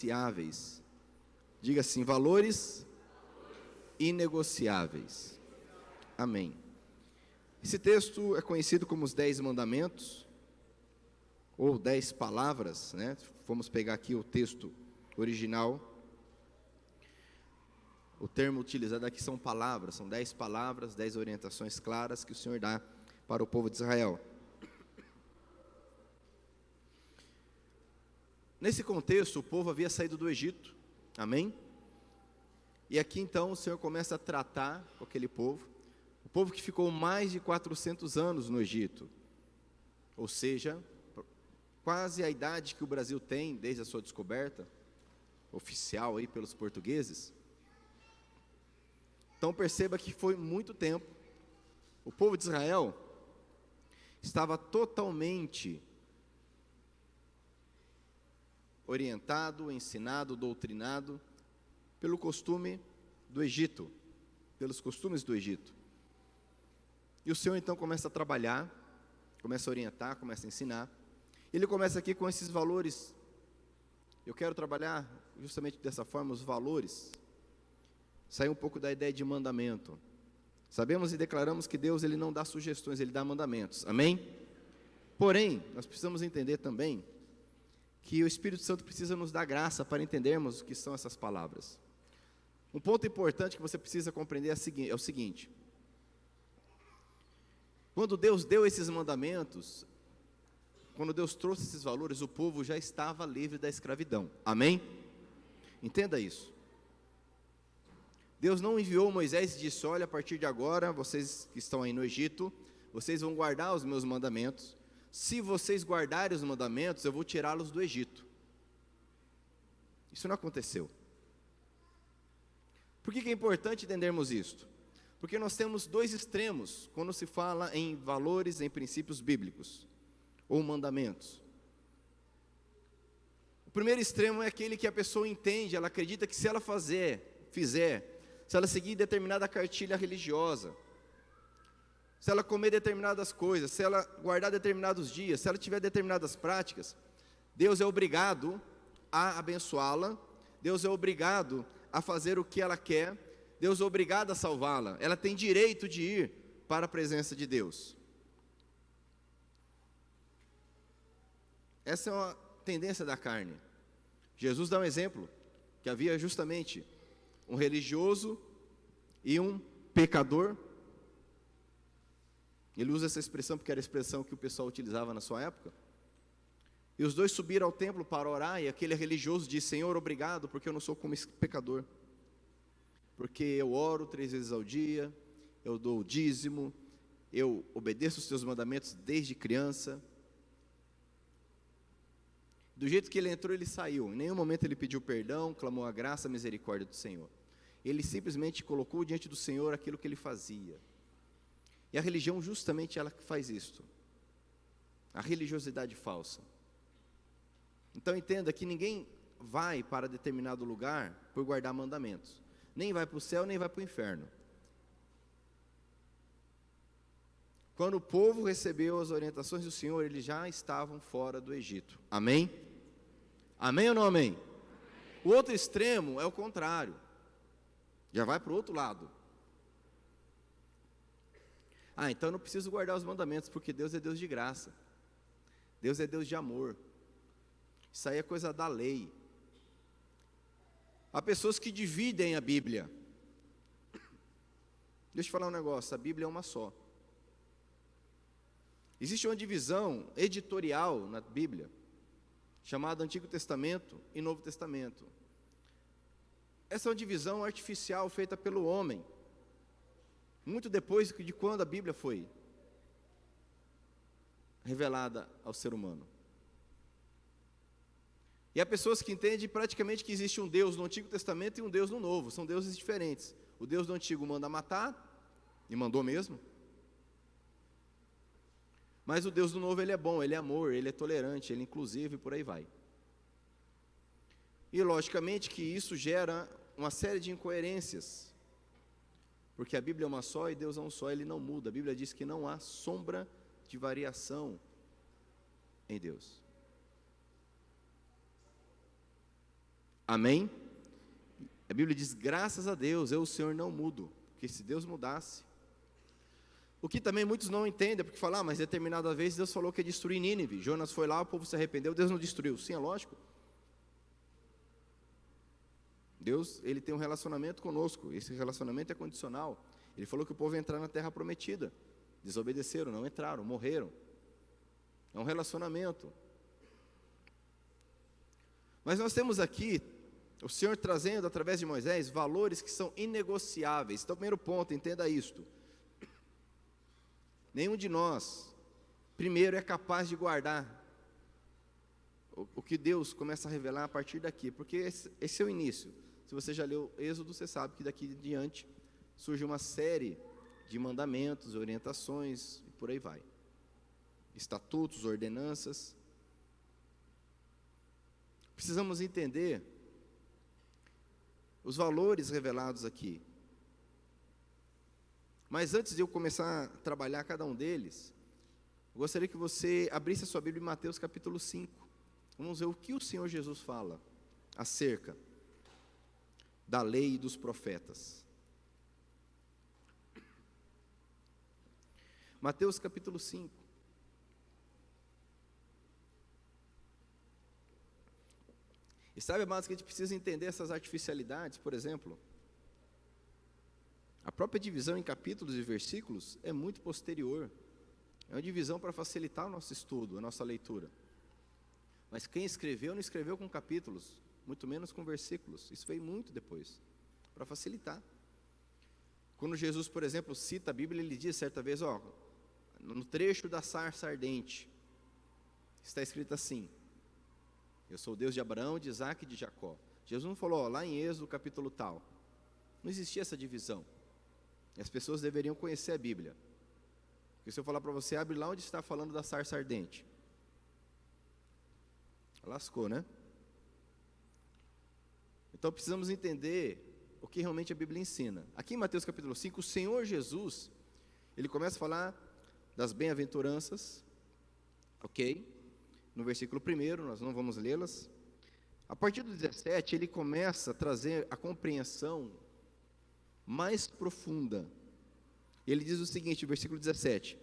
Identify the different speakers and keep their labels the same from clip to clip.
Speaker 1: inegociáveis. Diga assim, valores inegociáveis. Amém. Esse texto é conhecido como os 10 mandamentos, ou 10 palavras, né? Vamos pegar aqui o texto original. O termo utilizado aqui são palavras, são 10 palavras, 10 orientações claras que o Senhor dá para o povo de Israel. Nesse contexto, o povo havia saído do Egito, amém? E aqui então o Senhor começa a tratar com aquele povo, o povo que ficou mais de 400 anos no Egito, ou seja, quase a idade que o Brasil tem desde a sua descoberta, oficial aí pelos portugueses. Então perceba que foi muito tempo. O povo de Israel estava totalmente orientado, ensinado, doutrinado pelo costume do Egito, pelos costumes do Egito. E o Senhor então começa a trabalhar, começa a orientar, começa a ensinar. Ele começa aqui com esses valores. Eu quero trabalhar justamente dessa forma, os valores. Sair um pouco da ideia de mandamento. Sabemos e declaramos que Deus ele não dá sugestões, Ele dá mandamentos. Amém? Porém, nós precisamos entender também que o Espírito Santo precisa nos dar graça para entendermos o que são essas palavras. Um ponto importante que você precisa compreender é o seguinte. Quando Deus deu esses mandamentos, quando Deus trouxe esses valores, o povo já estava livre da escravidão. Amém? Entenda isso. Deus não enviou Moisés e disse, olha, a partir de agora, vocês que estão aí no Egito, vocês vão guardar os meus mandamentos. Se vocês guardarem os mandamentos, eu vou tirá-los do Egito. Isso não aconteceu. Por que é importante entendermos isto? Porque nós temos dois extremos quando se fala em valores, em princípios bíblicos, ou mandamentos. O primeiro extremo é aquele que a pessoa entende, ela acredita que se ela fizer, se ela seguir determinada cartilha religiosa, se ela comer determinadas coisas, se ela guardar determinados dias, se ela tiver determinadas práticas, Deus é obrigado a abençoá-la, Deus é obrigado a fazer o que ela quer, Deus é obrigado a salvá-la, ela tem direito de ir para a presença de Deus. Essa é uma tendência da carne. Jesus dá um exemplo, que havia justamente um religioso e um pecador. Ele usa essa expressão porque era a expressão que o pessoal utilizava na sua época. E os dois subiram ao templo para orar, e aquele religioso disse, Senhor, obrigado, porque eu não sou como esse pecador. Porque eu oro 3 vezes ao dia, eu dou o dízimo, eu obedeço os teus mandamentos desde criança. Do jeito que ele entrou, ele saiu. Em nenhum momento ele pediu perdão, clamou a graça, a misericórdia do Senhor. Ele simplesmente colocou diante do Senhor aquilo que ele fazia. E a religião justamente ela que faz isto. A religiosidade falsa. Então entenda que ninguém vai para determinado lugar por guardar mandamentos. Nem vai para o céu, nem vai para o inferno. Quando o povo recebeu as orientações do Senhor, eles já estavam fora do Egito. Amém? Amém ou não amém? O outro extremo é o contrário. Já vai para o outro lado. Então eu não preciso guardar os mandamentos, porque Deus é Deus de graça. Deus é Deus de amor. Isso aí é coisa da lei. Há pessoas que dividem a Bíblia. Deixa eu falar um negócio, a Bíblia é uma só. Existe uma divisão editorial na Bíblia, chamada Antigo Testamento e Novo Testamento. Essa é uma divisão artificial feita pelo homem, muito depois de quando a Bíblia foi revelada ao ser humano. E há pessoas que entendem praticamente que existe um Deus no Antigo Testamento e um Deus no Novo, são deuses diferentes. O Deus do Antigo manda matar, e mandou mesmo. Mas o Deus do Novo, ele é bom, ele é amor, ele é tolerante, ele é inclusivo e por aí vai. E logicamente que isso gera uma série de incoerências. Porque a Bíblia é uma só e Deus é um só, Ele não muda. A Bíblia diz que não há sombra de variação em Deus. Amém? A Bíblia diz, graças a Deus, eu, o Senhor, não mudo, porque se Deus mudasse, o que também muitos não entendem, porque falam, mas determinada vez Deus falou que ia destruir Nínive, Jonas foi lá, o povo se arrependeu, Deus não destruiu. Sim, é lógico. Deus, Ele tem um relacionamento conosco, esse relacionamento é condicional. Ele falou que o povo ia entrar na terra prometida, desobedeceram, não entraram, morreram. É um relacionamento. Mas nós temos aqui, o Senhor trazendo através de Moisés, valores que são inegociáveis. Então, primeiro ponto, entenda isto. Nenhum de nós, primeiro, é capaz de guardar o que Deus começa a revelar a partir daqui, porque esse é o início. Se você já leu Êxodo, você sabe que daqui em diante surge uma série de mandamentos, orientações, e por aí vai. Estatutos, ordenanças. Precisamos entender os valores revelados aqui. Mas antes de eu começar a trabalhar cada um deles, eu gostaria que você abrisse a sua Bíblia em Mateus capítulo 5. Vamos ver o que o Senhor Jesus fala acerca da lei e dos profetas. Mateus capítulo 5. E sabe, amados, que a gente precisa entender essas artificialidades, por exemplo. A própria divisão em capítulos e versículos é muito posterior. É uma divisão para facilitar o nosso estudo, a nossa leitura. Mas quem escreveu, não escreveu com capítulos, muito menos com versículos. Isso veio muito depois, para facilitar. Quando Jesus, por exemplo, cita a Bíblia, ele diz certa vez, no trecho da sarça ardente, está escrito assim, eu sou o Deus de Abraão, de Isaac e de Jacó. Jesus não falou, lá em Êxodo capítulo tal. Não existia essa divisão. E as pessoas deveriam conhecer a Bíblia. Porque se eu falar para você, abre lá onde está falando da sarça ardente. Lascou, né? Então precisamos entender o que realmente a Bíblia ensina. Aqui em Mateus capítulo 5, o Senhor Jesus, ele começa a falar das bem-aventuranças, ok? No versículo 1, nós não vamos lê-las. A partir do 17, ele começa a trazer a compreensão mais profunda. Ele diz o seguinte, versículo 17: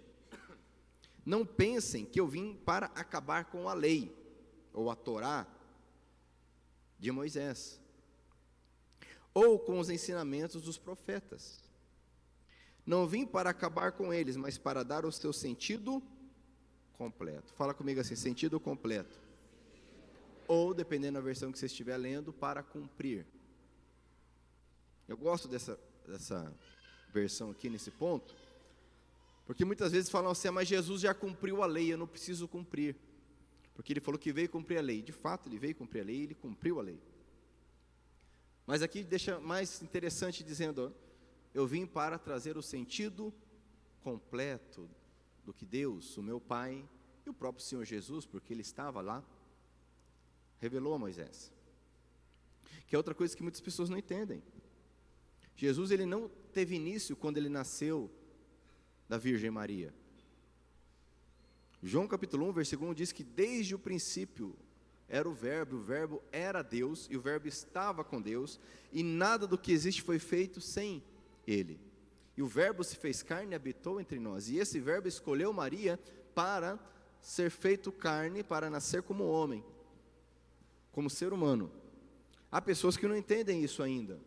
Speaker 1: não pensem que eu vim para acabar com a lei, ou a Torá de Moisés, ou com os ensinamentos dos profetas. Não vim para acabar com eles, mas para dar o seu sentido completo. Fala comigo assim, sentido completo. Ou, dependendo da versão que você estiver lendo, para cumprir. Eu gosto dessa versão aqui, nesse ponto, porque muitas vezes falam assim, mas Jesus já cumpriu a lei, eu não preciso cumprir. Porque ele falou que veio cumprir a lei. De fato, ele veio cumprir a lei, ele cumpriu a lei. Mas aqui deixa mais interessante dizendo, eu vim para trazer o sentido completo do que Deus, o meu Pai, e o próprio Senhor Jesus, porque ele estava lá, revelou a Moisés. Que é outra coisa que muitas pessoas não entendem. Jesus, ele não teve início quando ele nasceu da Virgem Maria. João capítulo 1, versículo 1 diz que desde o princípio era o verbo era Deus, e o verbo estava com Deus, e nada do que existe foi feito sem ele. E o verbo se fez carne e habitou entre nós, e esse verbo escolheu Maria para ser feito carne, para nascer como homem, como ser humano. Há pessoas que não entendem isso ainda.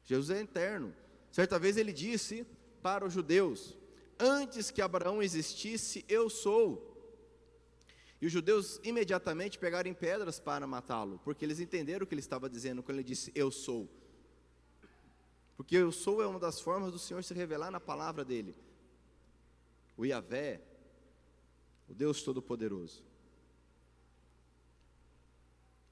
Speaker 1: Jesus é eterno. Certa vez ele disse para os judeus, antes que Abraão existisse, eu sou. E os judeus imediatamente pegaram em pedras para matá-lo, porque eles entenderam o que ele estava dizendo quando ele disse, eu sou. Porque eu sou é uma das formas do Senhor se revelar na palavra dele. O Yahvé, o Deus Todo-Poderoso.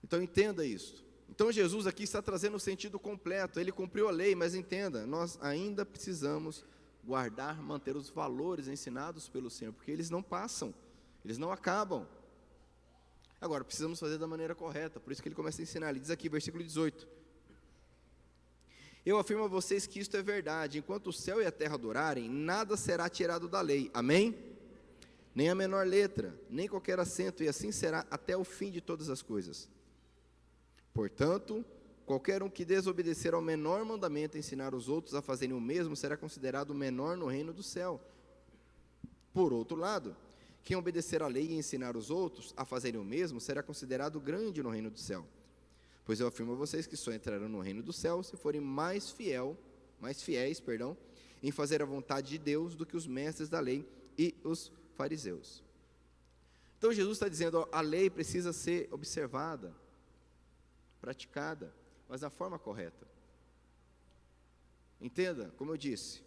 Speaker 1: Então entenda isso. Então Jesus aqui está trazendo o sentido completo, ele cumpriu a lei, mas entenda, nós ainda precisamos guardar, manter os valores ensinados pelo Senhor, porque eles não passam, eles não acabam. Agora, precisamos fazer da maneira correta, por isso que ele começa a ensinar, ele diz aqui, versículo 18, eu afirmo a vocês que isto é verdade, enquanto o céu e a terra durarem, nada será tirado da lei, amém? Nem a menor letra, nem qualquer acento, e assim será até o fim de todas as coisas. Portanto, qualquer um que desobedecer ao menor mandamento e ensinar os outros a fazerem o mesmo, será considerado menor no reino do céu. Por outro lado, quem obedecer à lei e ensinar os outros a fazerem o mesmo, será considerado grande no reino do céu. Pois eu afirmo a vocês que só entrarão no reino do céu se forem mais fiéis, em fazer a vontade de Deus do que os mestres da lei e os fariseus. Então Jesus está dizendo, ó, a lei precisa ser observada, praticada, mas da forma correta. Entenda, como eu disse,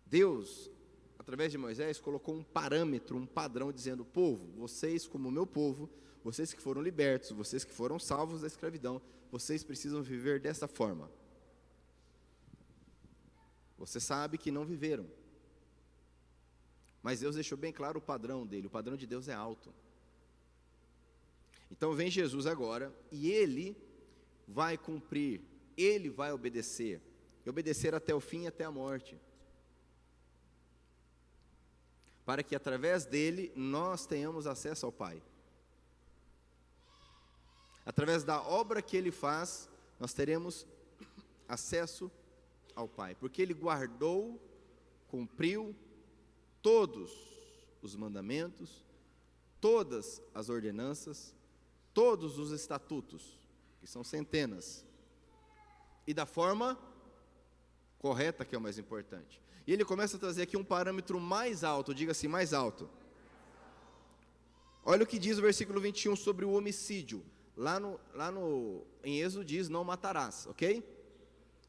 Speaker 1: Deus, através de Moisés, colocou um parâmetro, um padrão, dizendo, povo, vocês como meu povo, vocês que foram libertos, vocês que foram salvos da escravidão, vocês precisam viver dessa forma. Você sabe que não viveram, mas Deus deixou bem claro o padrão dele, o padrão de Deus é alto. Então vem Jesus agora, e Ele vai cumprir, Ele vai obedecer, e obedecer até o fim e até a morte, para que através dele nós tenhamos acesso ao Pai. Através da obra que Ele faz, nós teremos acesso ao Pai, porque Ele guardou, cumpriu todos os mandamentos, todas as ordenanças, todos os estatutos, que são centenas, e da forma correta, que é o mais importante. E ele começa a trazer aqui um parâmetro mais alto, diga assim, mais alto. Olha o que diz o versículo 21 sobre o homicídio. Em Êxodo diz, não matarás, ok?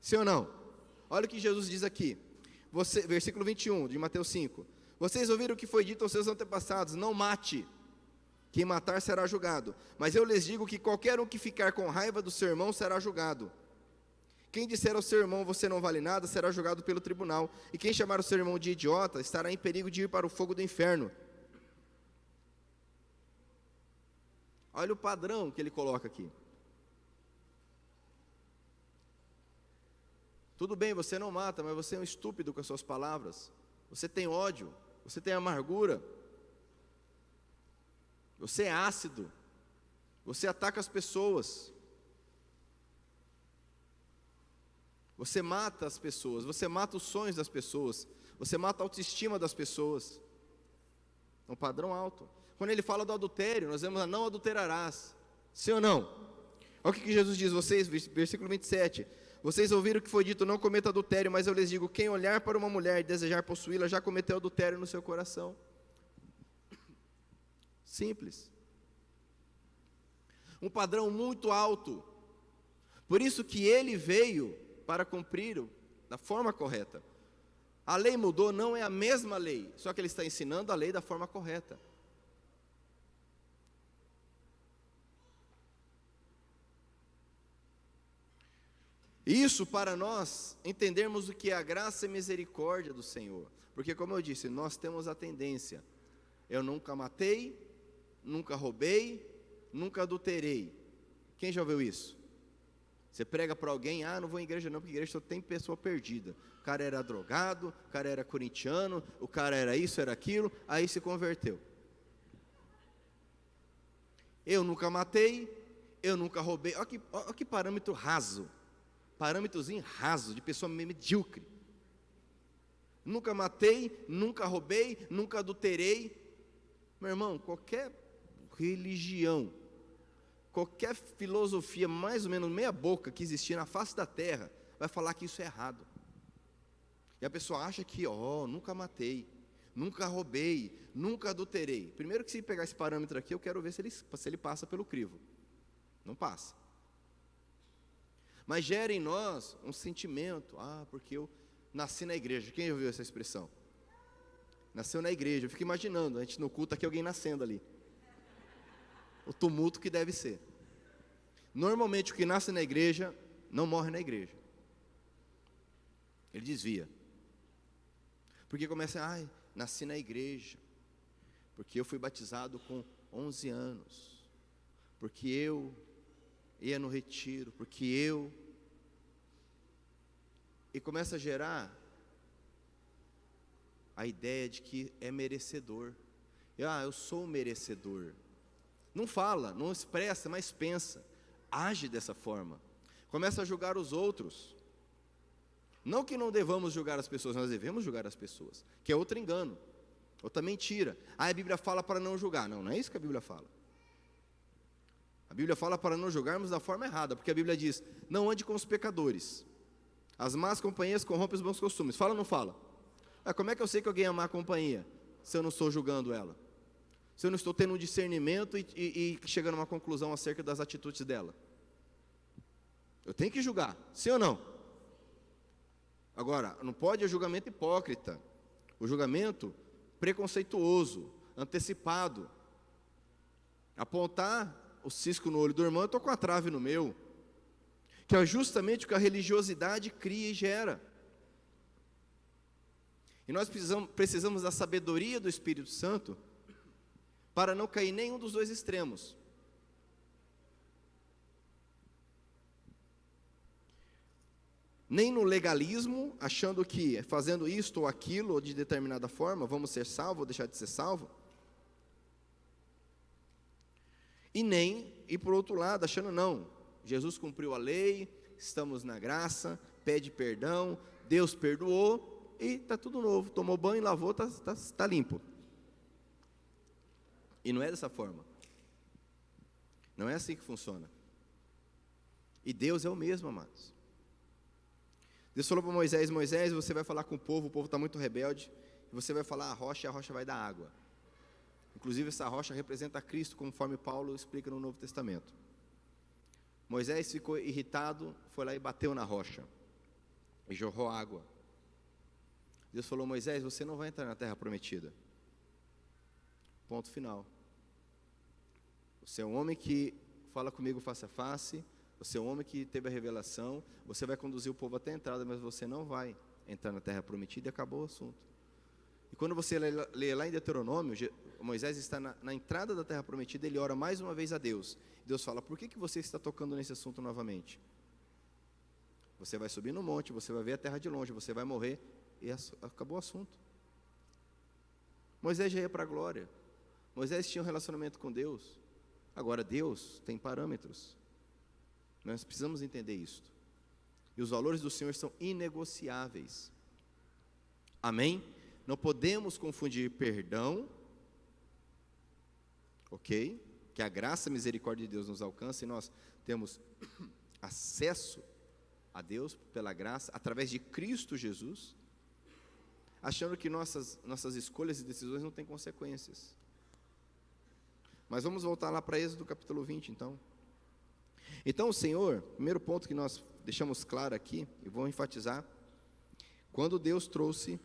Speaker 1: Sim ou não? Olha o que Jesus diz aqui, versículo 21 de Mateus 5. Vocês ouviram o que foi dito aos seus antepassados, não mate, quem matar será julgado. Mas eu lhes digo que qualquer um que ficar com raiva do seu irmão será julgado. Quem disser ao seu irmão, você não vale nada, será julgado pelo tribunal. E quem chamar o seu irmão de idiota, estará em perigo de ir para o fogo do inferno. Olha o padrão que ele coloca aqui. Tudo bem, você não mata, mas você é um estúpido com as suas palavras. Você tem ódio, você tem amargura. Você é ácido. Você ataca as pessoas. Você mata as pessoas, você mata os sonhos das pessoas, você mata a autoestima das pessoas. É um padrão alto. Quando ele fala do adultério, nós vemos a não adulterarás. Sim ou não? Olha o que Jesus diz, vocês, versículo 27. Vocês ouviram o que foi dito, não cometa adultério, mas eu lhes digo, quem olhar para uma mulher e desejar possuí-la, já cometeu adultério no seu coração. Simples. Um padrão muito alto. Por isso que ele veio para cumprir da forma correta. A lei mudou, não é a mesma lei, só que ele está ensinando a lei da forma correta. Isso para nós entendermos o que é a graça e misericórdia do Senhor. Porque, como eu disse, nós temos a tendência, eu nunca matei, nunca roubei, nunca adulterei. Quem já ouviu isso? Você prega para alguém, não vou em igreja não, porque igreja só tem pessoa perdida. O cara era drogado, o cara era corintiano, o cara era isso, era aquilo, aí se converteu. Eu nunca matei, eu nunca roubei. Olha que parâmetro raso, parâmetrozinho raso, de pessoa medíocre. Nunca matei, nunca roubei, nunca adulterei. Meu irmão, qualquer religião, qualquer filosofia mais ou menos meia boca que existir na face da terra, vai falar que isso é errado. E a pessoa acha que, nunca matei, nunca roubei, nunca adulterei. Primeiro que se pegar esse parâmetro aqui, eu quero ver se ele passa pelo crivo. Não passa. Mas gera em nós um sentimento, porque eu nasci na igreja. Quem ouviu essa expressão? Nasceu na igreja. Eu fico imaginando, a gente no culto aqui, alguém nascendo ali. O tumulto que deve ser. Normalmente o que nasce na igreja, não morre na igreja. Ele desvia. Porque começa, nasci na igreja. Porque eu fui batizado com 11 anos. Porque eu ia no retiro. Porque eu... E começa a gerar a ideia de que é merecedor. Eu sou merecedor. Não fala, não expressa, mas pensa. age dessa forma. Começa a julgar os outros. Não que não devamos julgar as pessoas, nós devemos julgar as pessoas, que é outro engano, outra mentira. A Bíblia fala para não julgar. Não, não é isso que a Bíblia fala. A Bíblia fala para não julgarmos da forma errada, porque a Bíblia diz, não ande com os pecadores. As más companhias corrompem os bons costumes. Fala ou não fala? Como é que eu sei que alguém é má companhia, se eu não estou julgando ela? Se eu não estou tendo um discernimento e chegando a uma conclusão acerca das atitudes dela? Eu tenho que julgar, sim ou não? Agora, não pode o julgamento hipócrita, o julgamento preconceituoso, antecipado. Apontar o cisco no olho do irmão, eu estou com a trave no meu. Que é justamente o que a religiosidade cria e gera. E nós precisamos da sabedoria do Espírito Santo para não cair em nenhum dos dois extremos. Nem no legalismo, achando que fazendo isto ou aquilo, ou de determinada forma, vamos ser salvos ou deixar de ser salvos. E nem, e por outro lado, achando não, Jesus cumpriu a lei, estamos na graça, pede perdão, Deus perdoou, e está tudo novo, tomou banho, lavou, está limpo. E não é dessa forma. Não é assim que funciona. E Deus é o mesmo, amados. Deus falou para Moisés, Moisés, você vai falar com o povo está muito rebelde, e você vai falar a rocha, e a rocha vai dar água. Inclusive essa rocha representa Cristo, conforme Paulo explica no Novo Testamento. Moisés ficou irritado, foi lá e bateu na rocha, e jorrou água. Deus falou, Moisés, você não vai entrar na terra prometida. Ponto final. Você é um homem que fala comigo face a face, você é um homem que teve a revelação, você vai conduzir o povo até a entrada, mas você não vai entrar na terra prometida, e acabou o assunto. E quando você lê lá em Deuteronômio, Moisés está na entrada da terra prometida, ele ora mais uma vez a Deus. Deus fala, por que você está tocando nesse assunto novamente? Você vai subir no monte, você vai ver a terra de longe, você vai morrer, e acabou o assunto. Moisés já ia para a glória. Moisés tinha um relacionamento com Deus. Agora Deus tem parâmetros. Nós precisamos entender isso. E os valores do Senhor são inegociáveis. Amém? Não podemos confundir perdão, ok? Que a graça e a misericórdia de Deus nos alcance e nós temos acesso a Deus pela graça, através de Cristo Jesus, achando que nossas escolhas e decisões não têm consequências. Mas vamos voltar lá para Êxodo capítulo 20, então. Então o Senhor, primeiro ponto que nós deixamos claro aqui, e vou enfatizar, quando Deus trouxe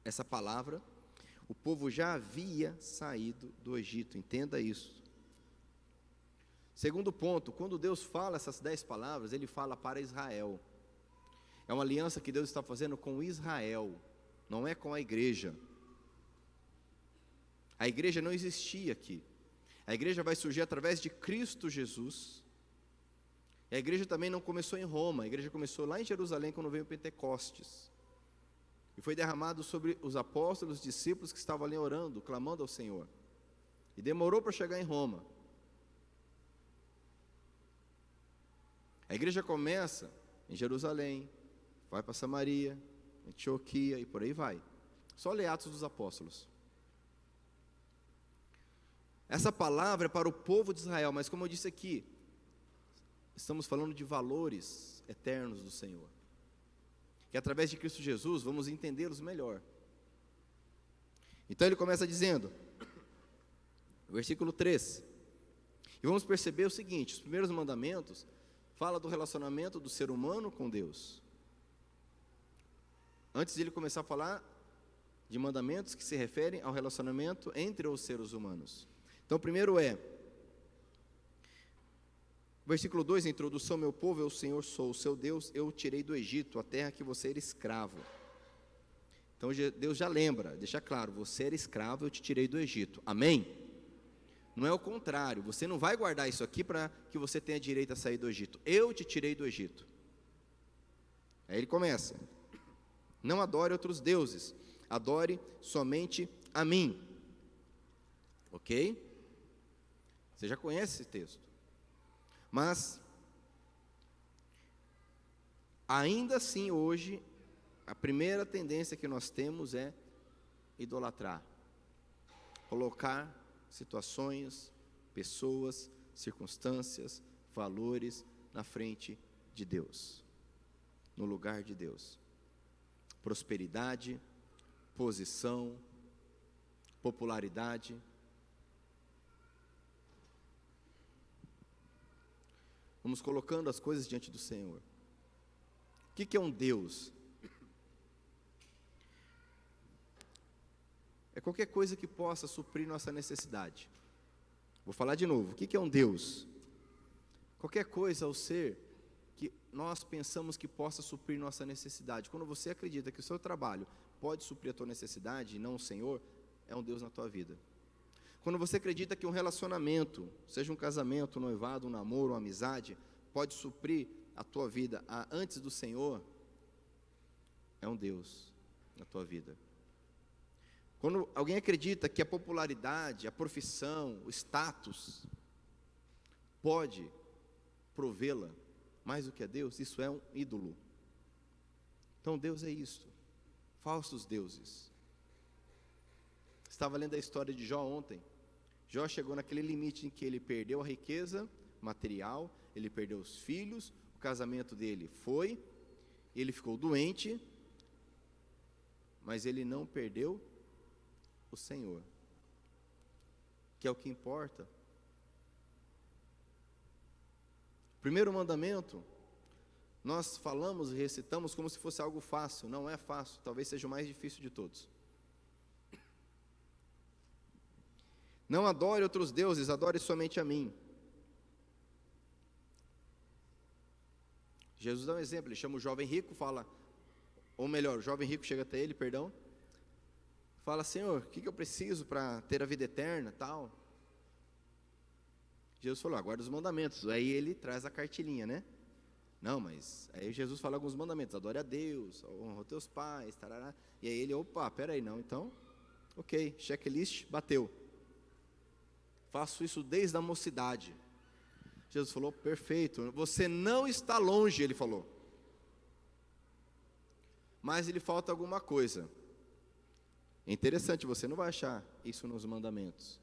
Speaker 1: essa palavra, o povo já havia saído do Egito, entenda isso. Segundo ponto, quando Deus fala essas 10 palavras, Ele fala para Israel. É uma aliança que Deus está fazendo com Israel, não é com a igreja. A igreja não existia aqui. A igreja vai surgir através de Cristo Jesus. E a igreja também não começou em Roma, a igreja começou lá em Jerusalém, quando veio o Pentecostes. E foi derramado sobre os apóstolos, os discípulos que estavam ali orando, clamando ao Senhor. E demorou para chegar em Roma. A igreja começa em Jerusalém, vai para Samaria, Antioquia e por aí vai. Só ler Atos dos Apóstolos. Essa palavra é para o povo de Israel, mas como eu disse aqui, estamos falando de valores eternos do Senhor. Que através de Cristo Jesus vamos entendê-los melhor. Então ele começa dizendo, versículo 3. E vamos perceber o seguinte, os primeiros mandamentos falam do relacionamento do ser humano com Deus. Antes de ele começar a falar de mandamentos que se referem ao relacionamento entre os seres humanos. Então, o primeiro versículo 2, a introdução, meu povo, eu o Senhor sou, o seu Deus, eu o tirei do Egito, a terra que você era escravo. Então, Deus já lembra, deixa claro, você era escravo, eu te tirei do Egito, amém? Não é o contrário, você não vai guardar isso aqui para que você tenha direito a sair do Egito, eu te tirei do Egito. Aí ele começa, não adore outros deuses, adore somente a mim, ok? Você já conhece esse texto. Mas, ainda assim, hoje, a primeira tendência que nós temos é idolatrar. Colocar situações, pessoas, circunstâncias, valores na frente de Deus, no lugar de Deus. Prosperidade, posição, popularidade. Vamos colocando as coisas diante do Senhor. O que é um Deus? É qualquer coisa que possa suprir nossa necessidade. Vou falar de novo. O que é um Deus? Qualquer coisa ou ser que nós pensamos que possa suprir nossa necessidade. Quando você acredita que o seu trabalho pode suprir a tua necessidade e não o Senhor, é um Deus na tua vida. Quando você acredita que um relacionamento, seja um casamento, um noivado, um namoro, uma amizade, pode suprir a tua vida antes do Senhor, é um Deus na tua vida. Quando alguém acredita que a popularidade, a profissão, o status pode provê-la mais do que a Deus, isso é um ídolo. Então Deus é isto, falsos deuses. Estava lendo a história de Jó ontem. Jó chegou naquele limite em que ele perdeu a riqueza material, ele perdeu os filhos, o casamento dele foi, ele ficou doente, mas ele não perdeu o Senhor, que é o que importa. Primeiro mandamento, nós falamos e recitamos como se fosse algo fácil. Não é fácil, talvez seja o mais difícil de todos. Não adore outros deuses, adore somente a mim. Jesus dá um exemplo, ele chama o jovem rico, fala, ou melhor, o jovem rico chega até ele, fala, Senhor, o que eu preciso para ter a vida eterna, tal? Jesus falou, aguarda os mandamentos. Aí ele traz a cartilinha, né? Não, mas aí Jesus fala alguns mandamentos, adore a Deus, honra os teus pais, tarará. E aí ele, peraí, não, então, ok, checklist, bateu. Faço isso desde a mocidade. Jesus falou, perfeito, você não está longe, ele falou. Mas lhe falta alguma coisa. É interessante, você não vai achar isso nos mandamentos,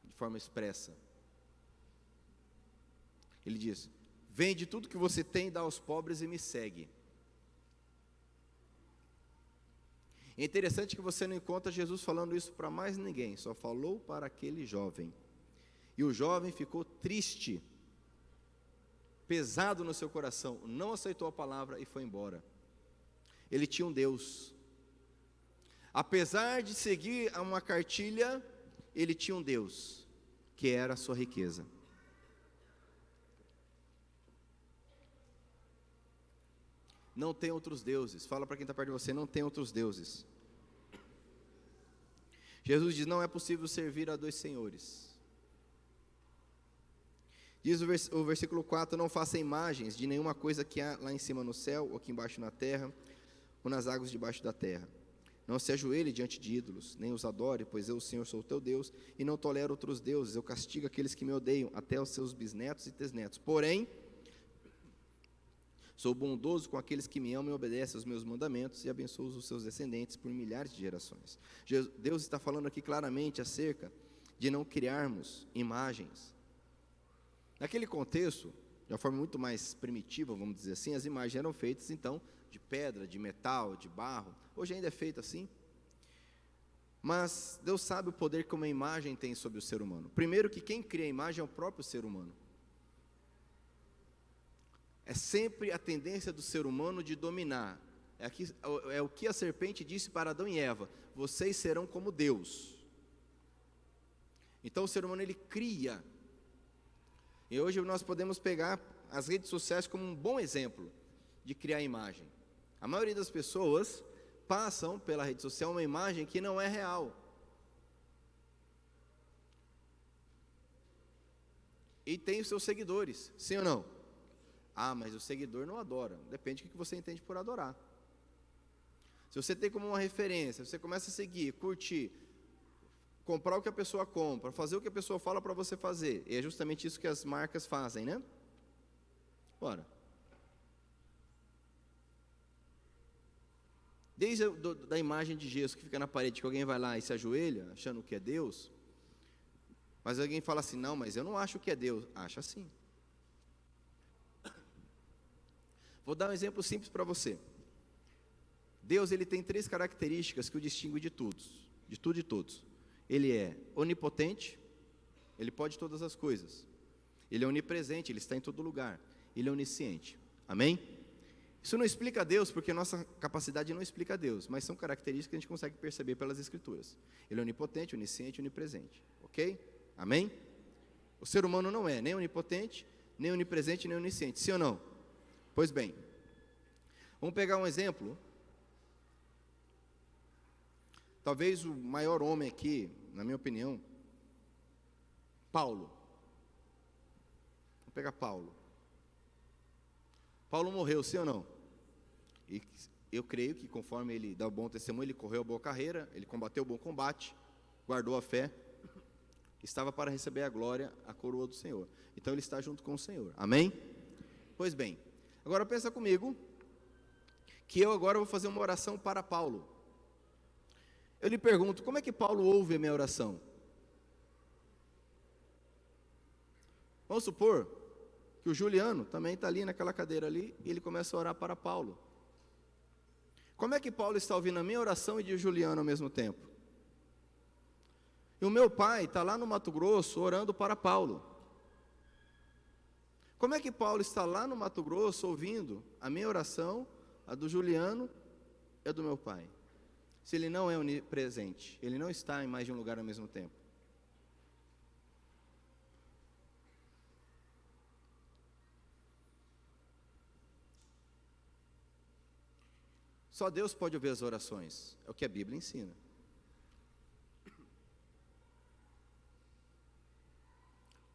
Speaker 1: de forma expressa. Ele diz, vende tudo que você tem, dá aos pobres e me segue. É interessante que você não encontra Jesus falando isso para mais ninguém, só falou para aquele jovem. E o jovem ficou triste, pesado no seu coração, não aceitou a palavra e foi embora. Ele tinha um Deus. Apesar de seguir uma cartilha, ele tinha um Deus, que era a sua riqueza. Não tem outros deuses. Fala para quem está perto de você, não tem outros deuses. Jesus diz, não é possível servir a dois senhores. Diz o versículo 4, não faça imagens de nenhuma coisa que há lá em cima no céu, ou aqui embaixo na terra, ou nas águas debaixo da terra. Não se ajoelhe diante de ídolos, nem os adore, pois eu, o Senhor, sou o teu Deus, e não tolero outros deuses. Eu castigo aqueles que me odeiam, até os seus bisnetos e tesnetos. Porém, sou bondoso com aqueles que me amam e obedecem aos meus mandamentos, e abençoo os seus descendentes por milhares de gerações. Deus está falando aqui claramente acerca de não criarmos imagens. Naquele contexto, de uma forma muito mais primitiva, vamos dizer assim, as imagens eram feitas, então, de pedra, de metal, de barro. Hoje ainda é feito assim. Mas Deus sabe o poder que uma imagem tem sobre o ser humano. Primeiro que quem cria a imagem é o próprio ser humano. É sempre a tendência do ser humano de dominar. É o que a serpente disse para Adão e Eva: vocês serão como Deus. Então o ser humano ele cria. E hoje nós podemos pegar as redes sociais como um bom exemplo de criar imagem. A maioria das pessoas passam pela rede social uma imagem que não é real. E tem os seus seguidores, sim ou não? Mas o seguidor não adora. Depende do que você entende por adorar. Se você tem como uma referência, você começa a seguir, curtir comprar o que a pessoa compra, fazer o que a pessoa fala para você fazer. E é justamente isso que as marcas fazem, né? Ora, desde da imagem de gesso que fica na parede, que alguém vai lá e se ajoelha, achando que é Deus, mas alguém fala assim, não, mas eu não acho que é Deus. Acha sim. Vou dar um exemplo simples para você. Deus, ele tem 3 características que o distinguem de todos, de tudo e todos. Ele é onipotente, ele pode todas as coisas. Ele é onipresente, ele está em todo lugar. Ele é onisciente. Amém? Isso não explica Deus, porque a nossa capacidade não explica Deus, mas são características que a gente consegue perceber pelas Escrituras. Ele é onipotente, onisciente, onipresente. Ok? Amém? O ser humano não é nem onipotente, nem onipresente, nem onisciente. Sim ou não? Pois bem. Vamos pegar um exemplo. Talvez o maior homem aqui, na minha opinião, Paulo. Vamos pegar Paulo. Paulo morreu, sim ou não? E eu creio que conforme ele dá o bom testemunho, ele correu a boa carreira, ele combateu o bom combate, guardou a fé, estava para receber a glória, a coroa do Senhor. Então ele está junto com o Senhor. Amém? Pois bem, agora pensa comigo, que eu agora vou fazer uma oração para Paulo. Eu lhe pergunto, como é que Paulo ouve a minha oração? Vamos supor que o Juliano também está ali naquela cadeira ali, e ele começa a orar para Paulo. Como é que Paulo está ouvindo a minha oração e de Juliano ao mesmo tempo? E o meu pai está lá no Mato Grosso orando para Paulo. Como é que Paulo está lá no Mato Grosso ouvindo a minha oração, a do Juliano e a do meu pai? Se ele não é onipresente, ele não está em mais de um lugar ao mesmo tempo. Só Deus pode ouvir as orações, é o que a Bíblia ensina.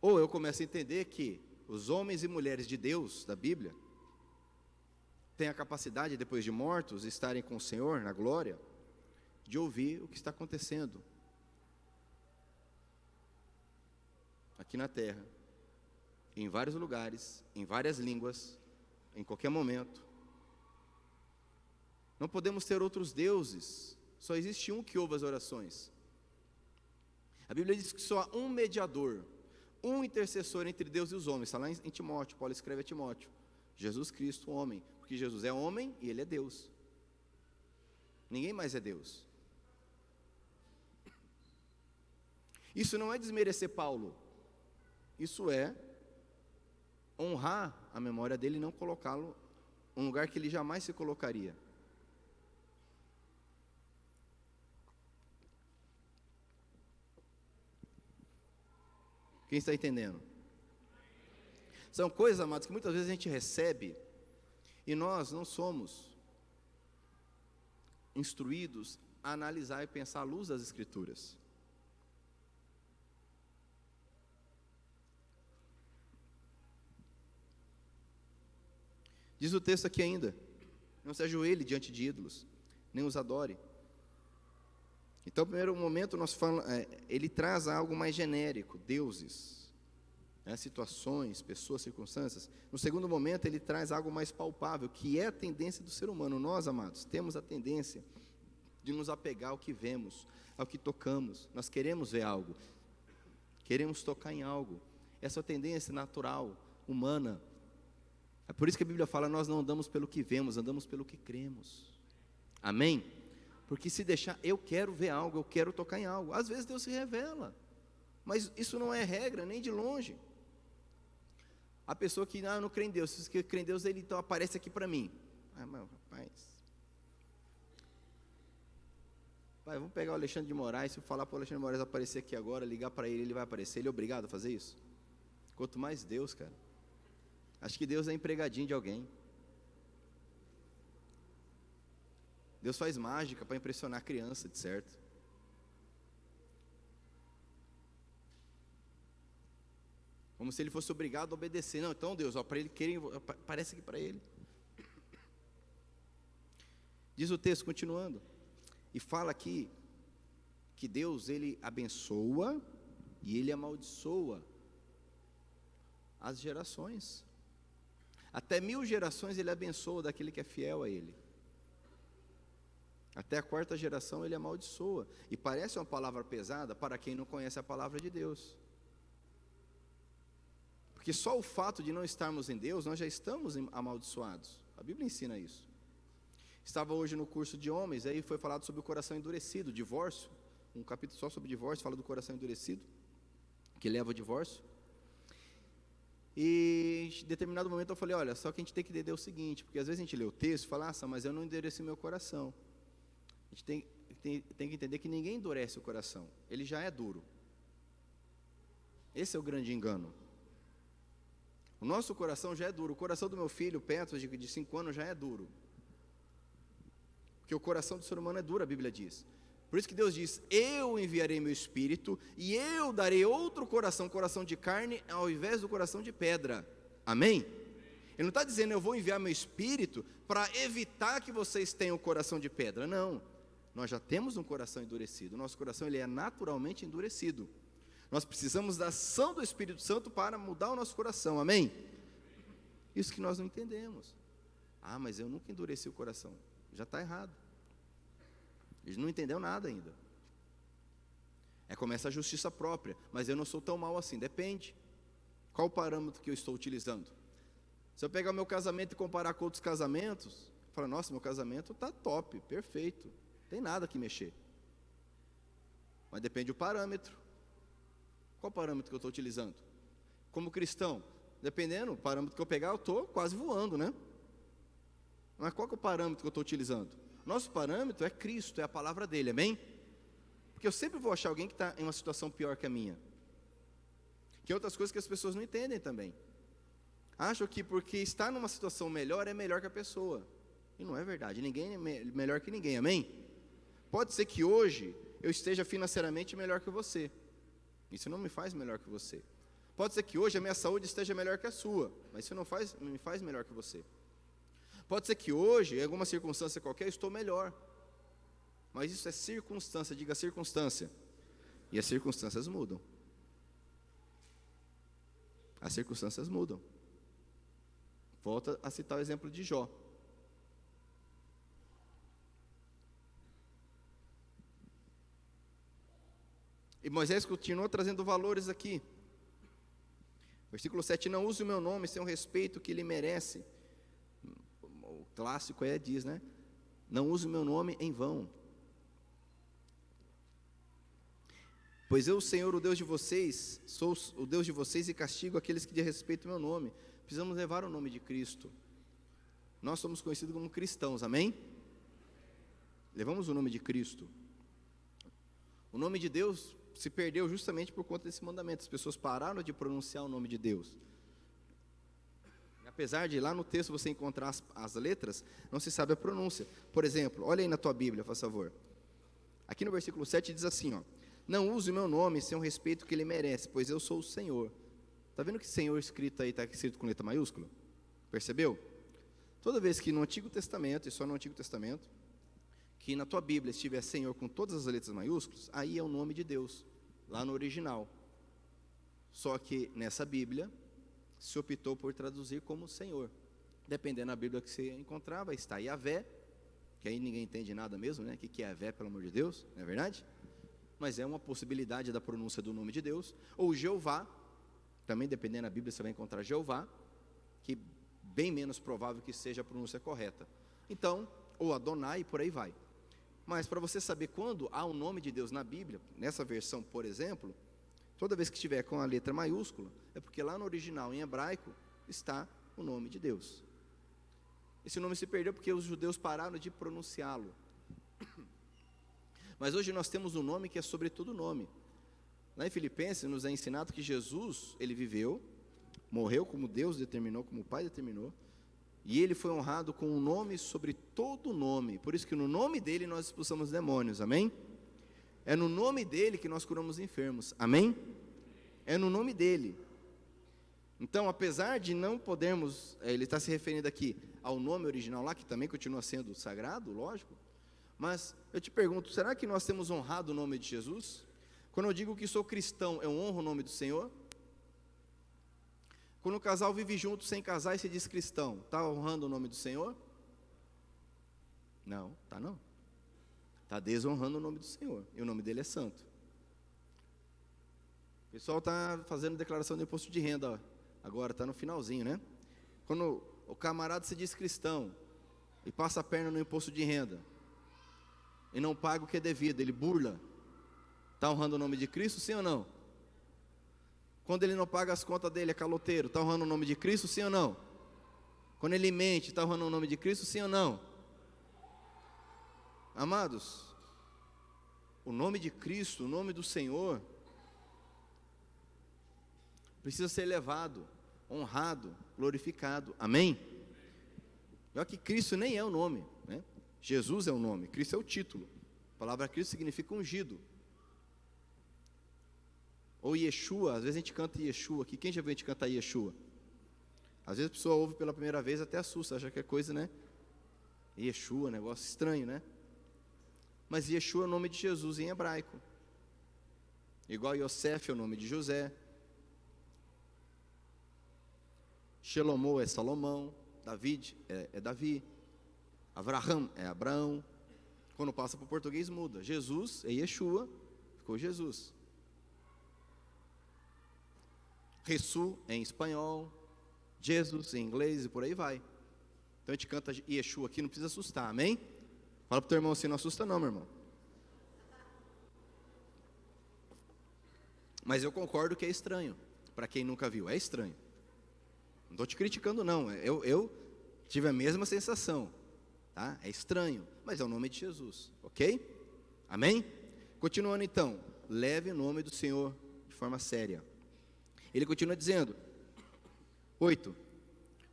Speaker 1: Ou eu começo a entender que os homens e mulheres de Deus, da Bíblia, têm a capacidade, depois de mortos, estarem com o Senhor na glória, de ouvir o que está acontecendo aqui na terra, em vários lugares, em várias línguas, em qualquer momento. Não podemos ter outros deuses, só existe um que ouve as orações. A Bíblia diz que só há um mediador, um intercessor entre Deus e os homens. Está lá em Timóteo, Paulo escreve a Timóteo, Jesus Cristo, homem, porque Jesus é homem e ele é Deus. Ninguém mais é Deus. Isso não é desmerecer Paulo, isso é honrar a memória dele e não colocá-lo em um lugar que ele jamais se colocaria. Quem está entendendo? São coisas, amados, que muitas vezes a gente recebe e nós não somos instruídos a analisar e pensar à luz das Escrituras. Diz o texto aqui ainda, não se ajoelhe diante de ídolos, nem os adore. Então, no primeiro momento, ele traz algo mais genérico, deuses, situações, pessoas, circunstâncias. No segundo momento, ele traz algo mais palpável, que é a tendência do ser humano. Nós, amados, temos a tendência de nos apegar ao que vemos, ao que tocamos. Nós queremos ver algo, queremos tocar em algo. Essa é a tendência natural, humana. É por isso que a Bíblia fala, nós não andamos pelo que vemos, andamos pelo que cremos. Amém? Porque se deixar, eu quero ver algo, eu quero tocar em algo. Às vezes Deus se revela, mas isso não é regra, nem de longe. A pessoa que não crê em Deus, se você crê em Deus, ele então aparece aqui para mim. Mas rapaz, vamos pegar o Alexandre de Moraes, se eu falar para o Alexandre de Moraes aparecer aqui agora, ligar para ele, ele vai aparecer, ele é obrigado a fazer isso? Quanto mais Deus, cara. Acho que Deus é empregadinho de alguém. Deus faz mágica para impressionar a criança, de certo. Como se ele fosse obrigado a obedecer. Não, então Deus, para ele querer, parece que para ele. Diz o texto, continuando, e fala aqui que Deus, Ele abençoa e Ele amaldiçoa as gerações. Até 1000 gerações Ele abençoa daquele que é fiel a Ele. Até a 4ª geração Ele amaldiçoa. E parece uma palavra pesada para quem não conhece a palavra de Deus. Porque só o fato de não estarmos em Deus, nós já estamos amaldiçoados. A Bíblia ensina isso. Estava hoje no curso de homens, aí foi falado sobre o coração endurecido, divórcio. Um capítulo só sobre divórcio, fala do coração endurecido, que leva ao divórcio. E em determinado momento eu falei, olha, só que a gente tem que entender o seguinte, porque às vezes a gente lê o texto e fala, mas eu não endureci meu coração. A gente tem que entender que ninguém endurece o coração, ele já é duro. Esse é o grande engano. O nosso coração já é duro, o coração do meu filho, Petros, de 5 anos, já é duro. Porque o coração do ser humano é duro, a Bíblia diz. Por isso que Deus diz, eu enviarei meu Espírito, e eu darei outro coração, coração de carne, ao invés do coração de pedra. Amém? Ele não está dizendo, eu vou enviar meu Espírito, para evitar que vocês tenham o coração de pedra. Não, nós já temos um coração endurecido, o nosso coração ele é naturalmente endurecido. Nós precisamos da ação do Espírito Santo para mudar o nosso coração, amém? Isso que nós não entendemos. Mas eu nunca endureci o coração. Já está errado. Eles não entendeu nada ainda. Começa a justiça própria. Mas eu não sou tão mal assim, depende. Qual o parâmetro que eu estou utilizando? Se eu pegar o meu casamento e comparar com outros casamentos, falar, nossa, meu casamento está top, perfeito, não tem nada que mexer. Mas depende do parâmetro. Qual o parâmetro que eu estou utilizando? Como cristão, dependendo do parâmetro que eu pegar, eu estou quase voando, né? Mas qual que é o parâmetro que eu estou utilizando? Nosso parâmetro é Cristo, é a palavra dele, amém? Porque eu sempre vou achar alguém que está em uma situação pior que a minha. Que é outras coisas que as pessoas não entendem também. Acham que porque está numa situação melhor, é melhor que a pessoa. E não é verdade, ninguém é melhor que ninguém, amém? Pode ser que hoje eu esteja financeiramente melhor que você. Isso não me faz melhor que você. Pode ser que hoje a minha saúde esteja melhor que a sua, mas isso não me faz melhor que você. Pode ser que hoje, em alguma circunstância qualquer, eu estou melhor. Mas isso é circunstância, diga circunstância. E as circunstâncias mudam. As circunstâncias mudam. Volta a citar o exemplo de Jó. E Moisés continuou trazendo valores aqui. Versículo 7, não use o meu nome sem o respeito que ele merece. O clássico diz, né? Não use o meu nome em vão. Pois eu, Senhor, o Deus de vocês, sou o Deus de vocês e castigo aqueles que desrespeitam o meu nome. Precisamos levar o nome de Cristo. Nós somos conhecidos como cristãos, amém? Levamos o nome de Cristo. O nome de Deus se perdeu justamente por conta desse mandamento. As pessoas pararam de pronunciar o nome de Deus. Apesar de lá no texto você encontrar as letras, não se sabe a pronúncia. Por exemplo, olha aí na tua Bíblia, por favor. Aqui no versículo 7 diz assim, não use o meu nome sem o respeito que ele merece, pois eu sou o Senhor. Está vendo que Senhor escrito aí, está escrito com letra maiúscula? Percebeu? Toda vez que no Antigo Testamento, e só no Antigo Testamento, que na tua Bíblia estiver Senhor com todas as letras maiúsculas, aí é o nome de Deus, lá no original. Só que nessa Bíblia, se optou por traduzir como Senhor. Dependendo da Bíblia que você encontrar, vai estar Yahvé, que aí ninguém entende nada mesmo, né? O que é Yahvé, pelo amor de Deus, não é verdade? Mas é uma possibilidade da pronúncia do nome de Deus. Ou Jeová, também dependendo da Bíblia você vai encontrar Jeová, que bem menos provável que seja a pronúncia correta. Então, ou Adonai, por aí vai. Mas para você saber quando há o nome de Deus na Bíblia, nessa versão, por exemplo, toda vez que estiver com a letra maiúscula, é porque lá no original, em hebraico, está o nome de Deus. Esse nome se perdeu porque os judeus pararam de pronunciá-lo. Mas hoje nós temos um nome que é sobre todo nome. Lá em Filipenses nos é ensinado que Jesus, ele viveu, morreu como Deus determinou, como o Pai determinou, e ele foi honrado com um nome sobre todo nome. Por isso que no nome dele nós expulsamos demônios, amém? É no nome dele que nós curamos enfermos, amém? É no nome dele. Então, apesar de não podermos, ele está se referindo aqui ao nome original lá, que também continua sendo sagrado, lógico, Mas eu te pergunto, será que nós temos honrado o nome de Jesus? Quando eu digo que sou cristão, eu honro o nome do Senhor? Quando o casal vive junto sem casar e se diz cristão, está honrando o nome do Senhor? Não, está não. Está desonrando o nome do Senhor, e o nome dele é santo. O pessoal está fazendo declaração de imposto de renda, ó. Agora está no finalzinho, né? Quando o camarada se diz cristão, e passa a perna no imposto de renda, e não paga o que é devido, ele burla, está honrando o nome de Cristo, sim ou não? Quando ele não paga as contas dele, é caloteiro, está honrando o nome de Cristo, sim ou não? Quando ele mente, está honrando o nome de Cristo, sim ou não? Amados, o nome de Cristo, o nome do Senhor, precisa ser elevado, honrado, glorificado, amém? Olha que Cristo nem é o nome, né? Jesus é o nome, Cristo é o título. A palavra Cristo significa ungido. Ou Yeshua, às vezes a gente canta Yeshua aqui. Quem já viu a gente cantar Yeshua? Às vezes a pessoa ouve pela primeira vez, até assusta, acha que é coisa, né? Yeshua, negócio estranho, né? Mas Yeshua é o nome de Jesus em hebraico. Igual Yosef é o nome de José. Shelomo é Salomão. David é Davi. Avraham é Abraão. Quando passa para o português muda. Jesus é Yeshua, ficou Jesus. Jesus em espanhol, Jesus em inglês e por aí vai. Então a gente canta Yeshua aqui, não precisa assustar, amém? Fala para o teu irmão assim, não assusta não, meu irmão. Mas eu concordo que é estranho, para quem nunca viu, é estranho. Não estou te criticando não, eu tive a mesma sensação, tá? É estranho, mas é o nome de Jesus, ok? Amém? Continuando então, leve o nome do Senhor de forma séria. Ele continua dizendo, 8,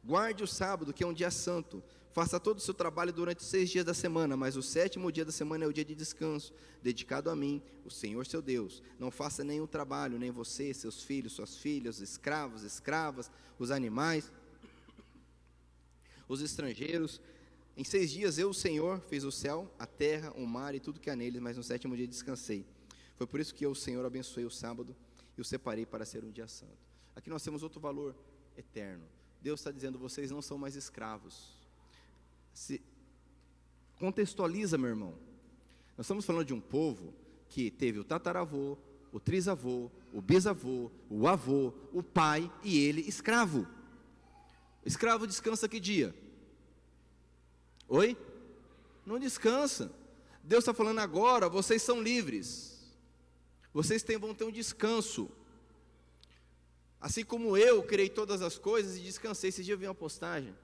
Speaker 1: guarde o sábado, que é um dia santo, faça todo o seu trabalho durante 6 dias da semana, mas o 7º dia da semana é o dia de descanso, dedicado a mim, o Senhor seu Deus. Não faça nenhum trabalho, nem você, seus filhos, suas filhas, escravos, escravas, os animais, os estrangeiros. Em 6 dias eu, o Senhor, fiz o céu, a terra, o mar e tudo que há neles, mas no 7º dia descansei. Foi por isso que eu, o Senhor, abençoei o sábado e o separei para ser um dia santo. Aqui nós temos outro valor eterno. Deus está dizendo, vocês não são mais escravos. Se contextualiza, meu irmão. Nós estamos falando de um povo que teve o tataravô, o trisavô, o bisavô, o avô, o pai e ele escravo. Escravo descansa que dia? Oi? Não descansa. Deus está falando agora, vocês são livres. Vocês vão ter um descanso. Assim como eu criei todas as coisas e descansei. Esse dia eu vi uma postagem.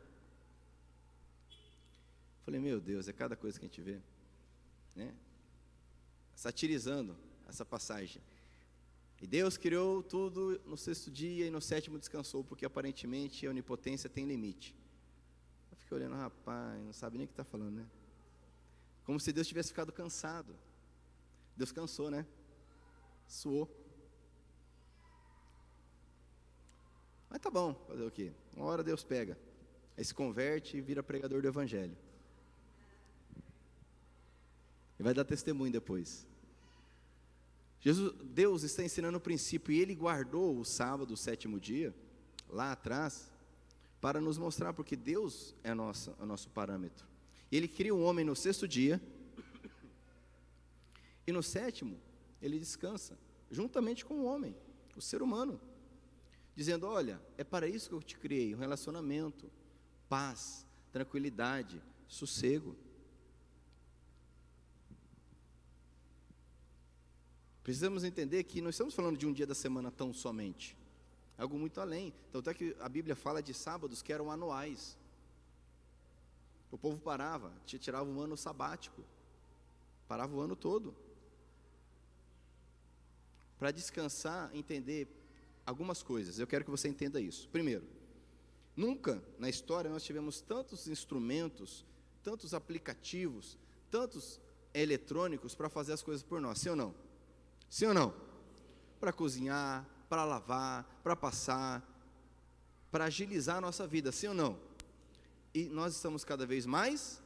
Speaker 1: Falei, meu Deus, é cada coisa que a gente vê, né? Satirizando essa passagem. E Deus criou tudo no 6º dia e no 7º descansou, porque aparentemente a onipotência tem limite. Eu fiquei olhando, rapaz, não sabe nem o que está falando, né? Como se Deus tivesse ficado cansado. Deus cansou, né? Suou. Mas tá bom, fazer o quê? Uma hora Deus pega, aí se converte e vira pregador do evangelho. E vai dar testemunho depois. Deus está ensinando o princípio, e Ele guardou o sábado, o 7º dia, lá atrás, para nos mostrar, porque Deus é o nosso parâmetro. Ele cria o homem no 6º dia, e no 7º, Ele descansa, juntamente com o homem, o ser humano, dizendo, olha, é para isso que eu te criei, um relacionamento, paz, tranquilidade, sossego. Precisamos entender que não estamos falando de um dia da semana tão somente, algo muito além. Tanto é que a Bíblia fala de sábados que eram anuais. O povo parava, tirava um ano sabático, parava o ano todo, para descansar, entender algumas coisas. Eu quero que você entenda isso. Primeiro, nunca na história nós tivemos tantos instrumentos, tantos aplicativos, tantos eletrônicos para fazer as coisas por nós, sim ou não? Sim ou não? Para cozinhar, para lavar, para passar, para agilizar a nossa vida, sim ou não? E nós estamos cada vez mais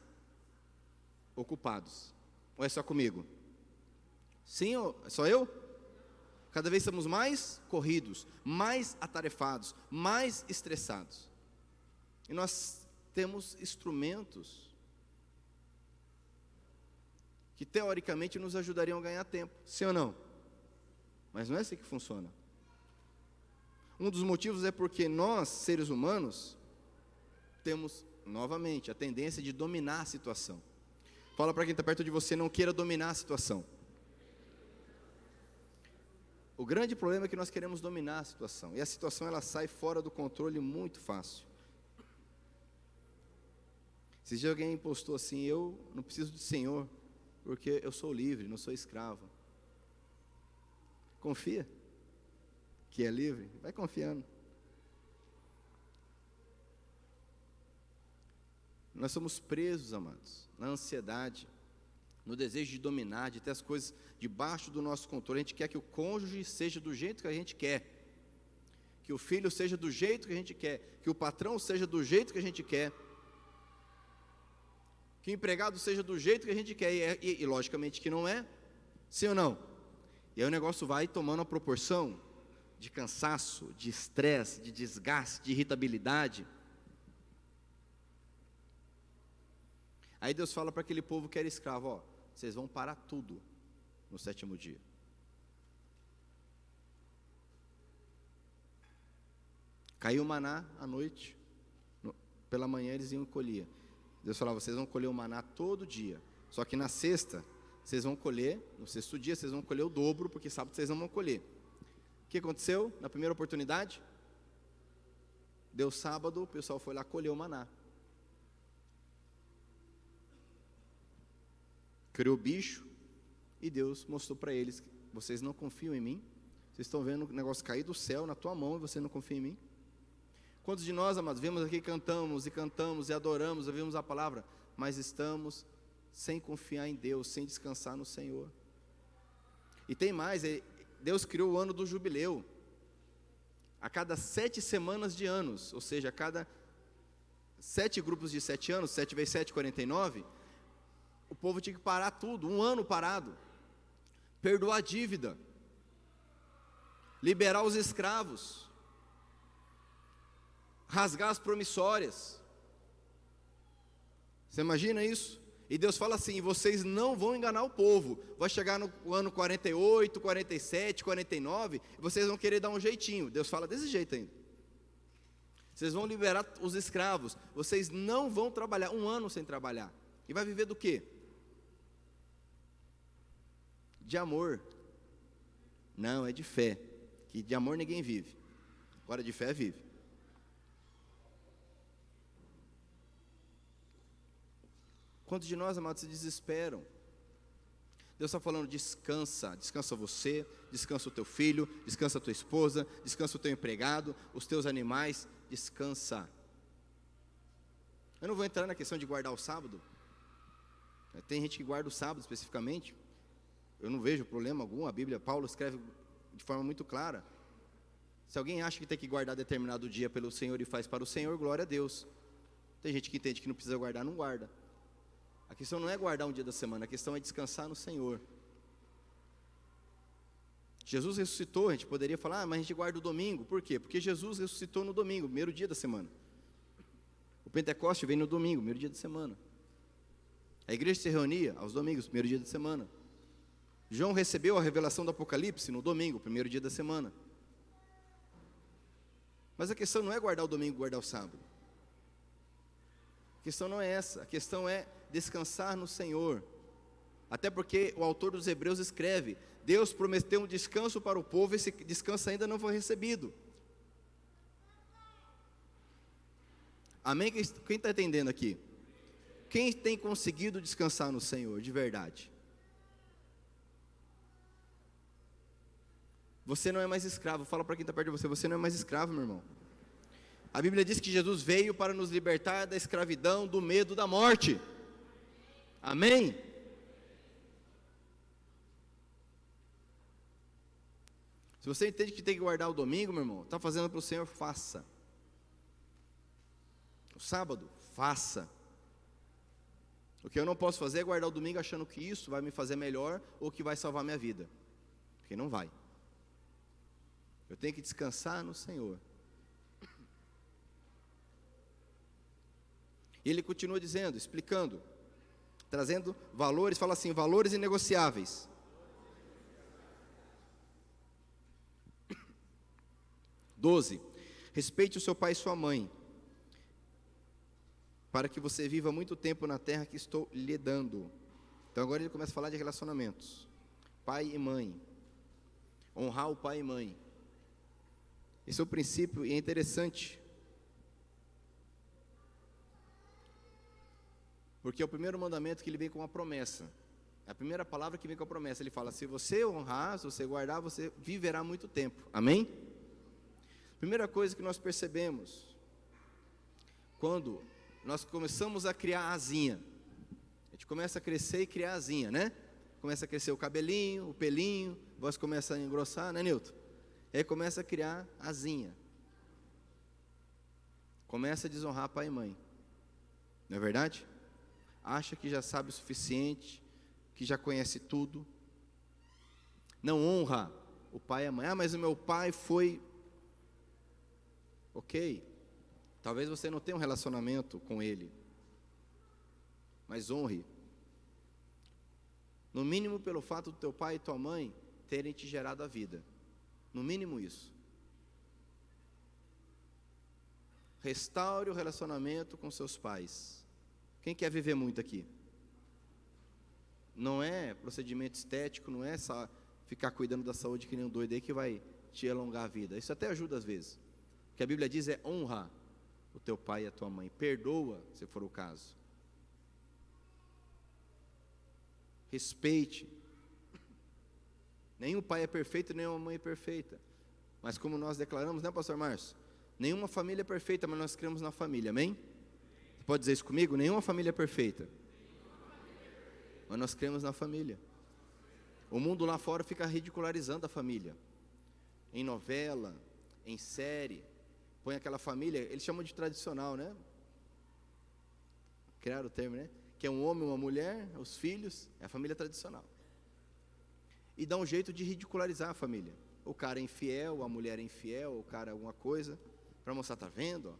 Speaker 1: ocupados. Ou é só comigo? Sim, ou é só eu? Cada vez estamos mais corridos, mais atarefados, mais estressados. E nós temos instrumentos que teoricamente nos ajudariam a ganhar tempo, sim ou não? Mas não é assim que funciona. Um dos motivos é porque nós, seres humanos, temos, novamente, a tendência de dominar a situação. Fala para quem está perto de você, não queira dominar a situação. O grande problema é que nós queremos dominar a situação. E a situação ela sai fora do controle muito fácil. Esses dias alguém postou assim, eu não preciso do Senhor, porque eu sou livre, não sou escravo. Confia que é livre, vai confiando. Nós somos presos, amados, na ansiedade, no desejo de dominar, de ter as coisas debaixo do nosso controle. A gente quer que o cônjuge seja do jeito que a gente quer, que o filho seja do jeito que a gente quer, que o patrão seja do jeito que a gente quer, que o empregado seja do jeito que a gente quer, e logicamente que não é, sim ou não? E aí o negócio vai tomando a proporção de cansaço, de estresse, de desgaste, de irritabilidade. Aí Deus fala para aquele povo que era escravo, ó, vocês vão parar tudo no 7º dia. Caiu o maná à noite, pela manhã eles iam colher. Deus falava, vocês vão colher o maná todo dia, só que na sexta, vocês vão colher, no 6º dia vocês vão colher o dobro, porque sábado vocês não vão colher. O que aconteceu na primeira oportunidade? Deu sábado, o pessoal foi lá colher o maná. Criou o bicho, e Deus mostrou para eles, vocês não confiam em mim? Vocês estão vendo o negócio cair do céu na tua mão, e você não confia em mim? Quantos de nós, amados, vemos aqui, cantamos e adoramos, ouvimos a palavra, mas estamos sem confiar em Deus, sem descansar no Senhor. E tem mais, Deus criou o ano do jubileu, a cada 7 semanas de anos, ou seja, a cada 7 grupos de 7 anos, 7 vezes 7, 49, o povo tinha que parar tudo, um ano parado, perdoar a dívida, liberar os escravos, rasgar as promissórias. Você imagina isso? E Deus fala assim, vocês não vão enganar o povo, vai chegar no ano 48, 47, 49, e vocês vão querer dar um jeitinho. Deus fala desse jeito ainda. Vocês vão liberar os escravos, vocês não vão trabalhar, um ano sem trabalhar. E vai viver do quê? De amor. Não, é de fé, que de amor ninguém vive, agora de fé vive. Quantos de nós, amados, se desesperam? Deus está falando, descansa, descansa você, descansa o teu filho, descansa a tua esposa, descansa o teu empregado, os teus animais, descansa. Eu não vou entrar na questão de guardar o sábado, tem gente que guarda o sábado especificamente, eu não vejo problema algum, a Bíblia, Paulo escreve de forma muito clara, se alguém acha que tem que guardar determinado dia pelo Senhor e faz para o Senhor, glória a Deus. Tem gente que entende que não precisa guardar, não guarda. A questão não é guardar um dia da semana, a questão é descansar no Senhor. Jesus ressuscitou, a gente poderia falar, mas a gente guarda o domingo, por quê? Porque Jesus ressuscitou no domingo, primeiro dia da semana. O Pentecoste vem no domingo, primeiro dia da semana. A igreja se reunia aos domingos, primeiro dia da semana. João recebeu a revelação do Apocalipse no domingo, primeiro dia da semana. Mas a questão não é guardar o domingo, guardar o sábado. A questão não é essa, a questão é descansar no Senhor. Até porque o autor dos Hebreus escreve, Deus prometeu um descanso para o povo, esse descanso ainda não foi recebido. Amém? Quem está entendendo aqui? Quem tem conseguido descansar no Senhor, de verdade? Você não é mais escravo, fala para quem está perto de você, você não é mais escravo, meu irmão. A Bíblia diz que Jesus veio para nos libertar da escravidão, do medo, da morte. Amém? Se você entende que tem que guardar o domingo, meu irmão, está fazendo para o Senhor, faça. O sábado, faça. O que eu não posso fazer é guardar o domingo achando que isso vai me fazer melhor ou que vai salvar minha vida, porque não vai. Eu tenho que descansar no Senhor. E ele continua dizendo, explicando, trazendo valores, fala assim, valores inegociáveis. 12. Respeite o seu pai e sua mãe, para que você viva muito tempo na terra que estou lhe dando. Então agora ele começa a falar de relacionamentos. Pai e mãe. Honrar o pai e mãe. Esse é o princípio e é interessante. Porque é o primeiro mandamento que ele vem com uma promessa. É a primeira palavra que vem com a promessa. Ele fala, se você honrar, se você guardar, você viverá muito tempo. Amém? Primeira coisa que nós percebemos, quando nós começamos a criar asinha, a gente começa a crescer e criar asinha, né? Começa a crescer o cabelinho, o pelinho, a voz começa a engrossar, né, Nilton? E aí começa a criar asinha. Começa a desonrar pai e mãe. Não é verdade? Acha que já sabe o suficiente, que já conhece tudo. Não honra o pai e a mãe. Ah, mas o meu pai foi... Ok, talvez você não tenha um relacionamento com ele, mas honre. No mínimo pelo fato do teu pai e tua mãe terem te gerado a vida. No mínimo isso. Restaure o relacionamento com seus pais. Quem quer viver muito aqui? Não é procedimento estético, não é só ficar cuidando da saúde que nem um doido aí que vai te alongar a vida. Isso até ajuda às vezes. O que a Bíblia diz é honra o teu pai e a tua mãe. Perdoa, se for o caso. Respeite. Nenhum pai é perfeito, nenhuma mãe é perfeita. Mas como nós declaramos, né, pastor Márcio? Nenhuma família é perfeita, mas nós cremos na família, amém? Você pode dizer isso comigo? Nenhuma família é perfeita, mas nós cremos na família. O mundo lá fora fica ridicularizando a família. Em novela, em série, põe aquela família, eles chamam de tradicional, né? Criaram o termo, né? Que é um homem, uma mulher, os filhos, é a família tradicional. E dá um jeito de ridicularizar a família. O cara é infiel, a mulher é infiel, o cara é alguma coisa, para mostrar, tá vendo?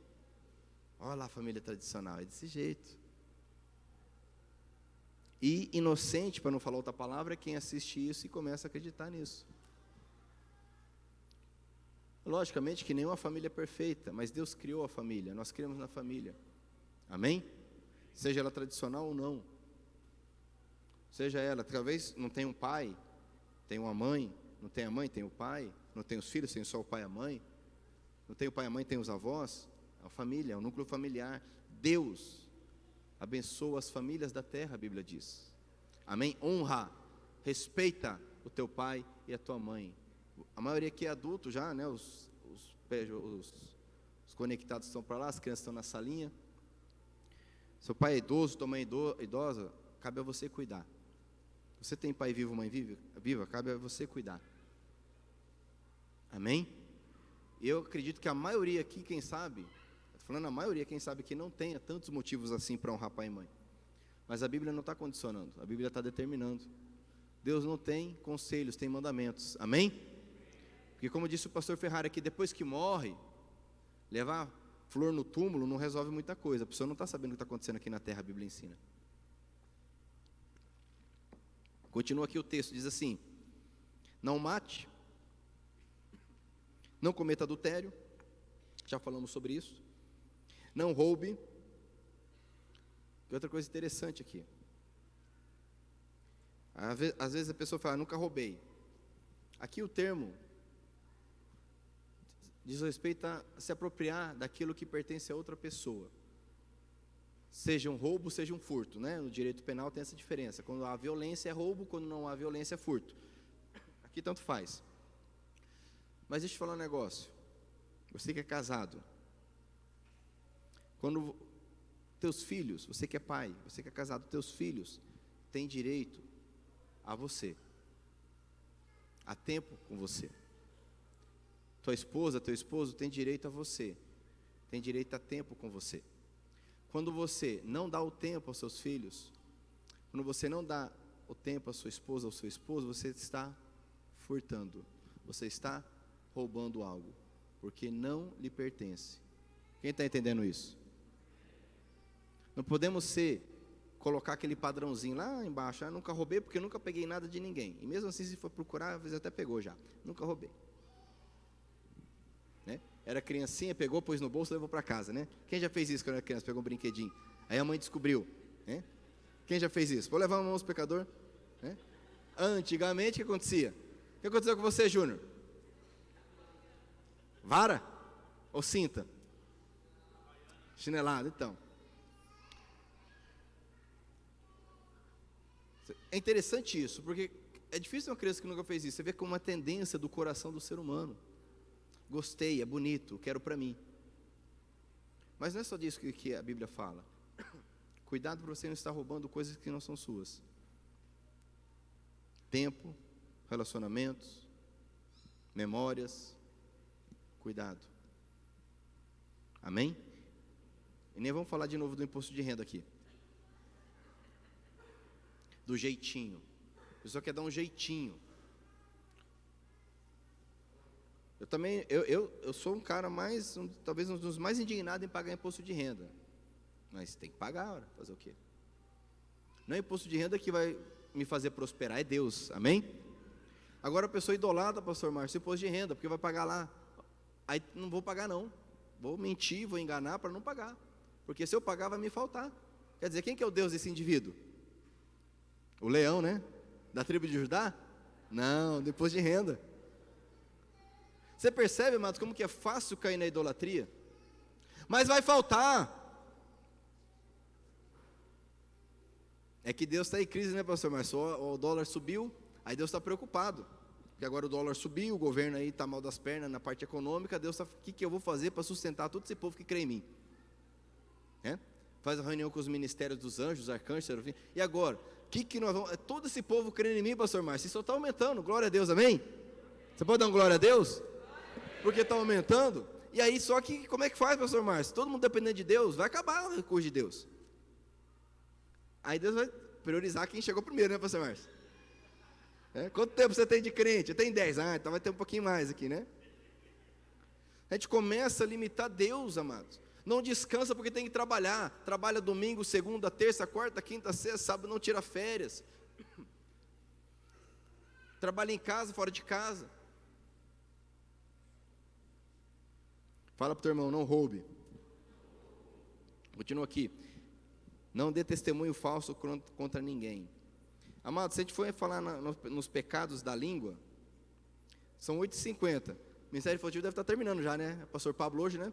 Speaker 1: Olha lá a família tradicional, é desse jeito. E inocente, para não falar outra palavra, é quem assiste isso e começa a acreditar nisso. Logicamente que nenhuma família é perfeita, mas Deus criou a família, nós cremos na família, amém? Seja ela tradicional ou não, seja ela, talvez não tenha um pai, tem uma mãe, não tem a mãe, tem o pai, não tem os filhos, tem só o pai e a mãe, não tem o pai e a mãe, tem os avós, a família, é um núcleo familiar. Deus abençoa as famílias da terra, a Bíblia diz, amém? Honra, respeita o teu pai e a tua mãe. A maioria aqui é adulto já, né? Os conectados estão para lá, as crianças estão na salinha. Seu pai é idoso, tua mãe é idosa, cabe a você cuidar. Você tem pai vivo, mãe viva, cabe a você cuidar. Amém? Eu acredito que a maioria aqui, quem sabe, estou falando a maioria, quem sabe que não tenha tantos motivos assim para honrar pai e mãe. Mas a Bíblia não está condicionando, a Bíblia está determinando. Deus não tem conselhos, tem mandamentos. Amém? Porque como disse o pastor Ferrari aqui, depois que morre, levar flor no túmulo não resolve muita coisa. A pessoa não está sabendo o que está acontecendo aqui na terra, a Bíblia ensina. Continua aqui o texto, diz assim: não mate, não cometa adultério, já falamos sobre isso, não roube. E outra coisa interessante aqui, às vezes a pessoa fala, nunca roubei. Aqui o termo diz respeito a se apropriar daquilo que pertence a outra pessoa. Seja um roubo, seja um furto, né? No direito penal tem essa diferença. Quando há violência é roubo, quando não há violência é furto. Aqui tanto faz. Mas deixa eu te falar um negócio. Você que é casado, quando teus filhos, você que é pai, você que é casado, teus filhos têm direito a você, a tempo com você. Tua esposa, teu esposo tem direito a você, tem direito a tempo com você. Quando você não dá o tempo aos seus filhos, Quando você não dá o tempo à sua esposa, ao seu esposo, você está furtando, você está roubando algo, porque não lhe pertence. Quem está entendendo isso? Não podemos colocar aquele padrãozinho lá embaixo, nunca roubei porque nunca peguei nada de ninguém, e mesmo assim se for procurar, às vezes até pegou já, nunca roubei, né? Era criancinha, pegou, pôs no bolso, levou para casa, né? Quem já fez isso quando era criança, pegou um brinquedinho, aí a mãe descobriu, né? Quem já fez isso? Vou levar uma mão ao pecador, né? Antigamente, o que acontecia? O que aconteceu com você, Júnior? Vara? Ou cinta? Chinelada, então. É interessante isso, porque é difícil uma criança que nunca fez isso. Você vê como uma tendência do coração do ser humano. Gostei, é bonito, quero para mim. Mas não é só disso que a Bíblia fala. Cuidado para você não estar roubando coisas que não são suas. Tempo, relacionamentos, memórias. Cuidado. Amém? E nem vamos falar de novo do imposto de renda aqui. Do jeitinho. A pessoa quer dar um jeitinho. Eu também, eu sou um cara talvez um dos mais indignados em pagar imposto de renda. Mas tem que pagar, ora, fazer o quê? Não é imposto de renda que vai me fazer prosperar, é Deus, amém? Agora a pessoa idolatra, pastor Márcio, imposto de renda, porque vai pagar lá. Aí não vou pagar não. Vou mentir, vou enganar para não pagar. Porque se eu pagar vai me faltar. Quer dizer, quem que é o Deus desse indivíduo? O leão, né? Da tribo de Judá? Não, do imposto de renda. Você percebe, amados, como que é fácil cair na idolatria? Mas vai faltar. É que Deus está em crise, né, pastor Márcio? O dólar subiu, aí Deus está preocupado. Porque agora o dólar subiu, o governo aí está mal das pernas na parte econômica. Deus está, o que eu vou fazer para sustentar todo esse povo que crê em mim? Faz a reunião com os ministérios dos anjos, arcanjos, serafins. E agora? Que nós vamos... Todo esse povo crendo em mim, pastor Márcio, isso está aumentando, glória a Deus, amém? Você pode dar uma glória a Deus? Porque está aumentando. E aí, só que, como é que faz, pastor Márcio? Todo mundo dependendo de Deus, vai acabar o recurso de Deus. Aí Deus vai priorizar quem chegou primeiro, né, pastor Márcio? Quanto tempo você tem de crente? Eu tenho 10, então vai ter um pouquinho mais aqui, né? A gente começa a limitar Deus, amados. Não descansa porque tem que trabalhar. Trabalha domingo, segunda, terça, quarta, quinta, sexta, sábado, não tira férias. Trabalha em casa, fora de casa. Fala para o teu irmão, não roube. Continua aqui. Não dê testemunho falso contra ninguém. Amado, se a gente for falar nos pecados da língua, são 8h50. O Ministério Infantil deve estar terminando já, né? Pastor Pablo hoje, né?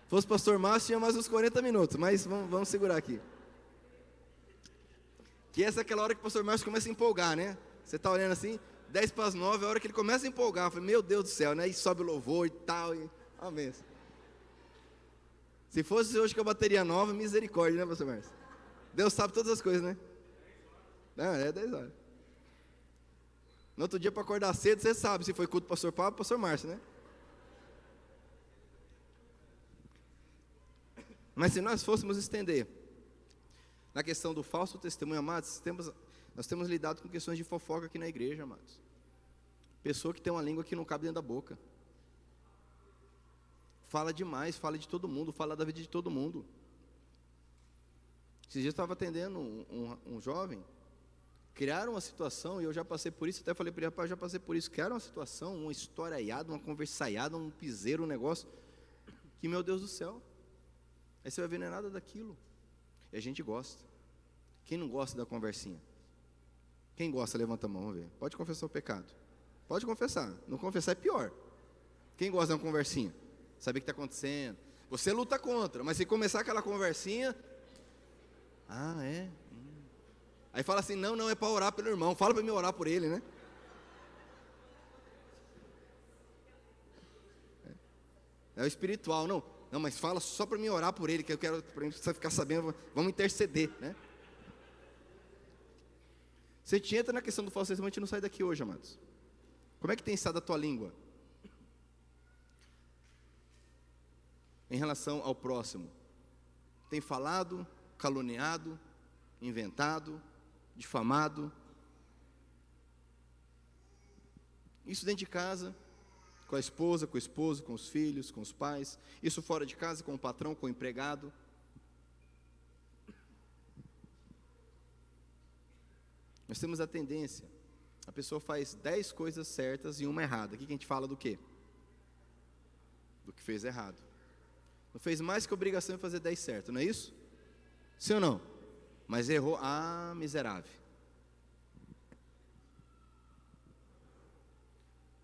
Speaker 1: Se fosse pastor Márcio, tinha mais uns 40 minutos, mas vamos segurar aqui. Que essa é aquela hora que o pastor Márcio começa a empolgar, né? Você está olhando assim, 8:50, é a hora que ele começa a empolgar. Eu falei, meu Deus do céu, né? E sobe o louvor e tal, amém. Se fosse hoje com a bateria nova, misericórdia, né, pastor Márcio? Deus sabe todas as coisas, né? Não, é 10 horas. No outro dia, para acordar cedo, você sabe se foi culto do pastor Pablo ou pastor Márcio, né? Mas se nós fôssemos estender na questão do falso testemunho, amados, nós temos lidado com questões de fofoca aqui na igreja, amados. Pessoa que tem uma língua que não cabe dentro da boca. Fala demais, fala de todo mundo, fala da vida de todo mundo. Esses dias eu estava atendendo um jovem, criaram uma situação, e eu já passei por isso, até falei para ele, rapaz, já passei por isso, criaram uma situação, uma historiaiada, uma conversaiada, um piseiro, um negócio, que meu Deus do céu, aí você vai ver, não é nada daquilo, e a gente gosta. Quem não gosta da conversinha? Quem gosta, levanta a mão, vamos ver. Pode confessar o pecado, pode confessar, não confessar é pior. Quem gosta de uma conversinha? Saber o que está acontecendo, você luta contra, mas se começar aquela conversinha, aí fala assim, não é para orar pelo irmão, fala para mim orar por ele, né? É o espiritual, não, mas fala só para mim orar por ele, que eu quero, para mim você ficar sabendo, vamos interceder, né? Se a gente entra na questão do falso testemunho, a gente não sai daqui hoje, amados. Como é que tem estado a tua língua? Em relação ao próximo? Tem falado caluniado, inventado, difamado. Isso dentro de casa, com a esposa, com o esposo, com os filhos, com os pais. Isso fora de casa, com o patrão, com o empregado. Nós temos a tendência, a pessoa faz 10 coisas certas e uma errada. Aqui que a gente fala do quê? Do que fez errado. Não fez mais que obrigação de fazer 10 certo, não é isso? Sim ou não? Mas errou, miserável.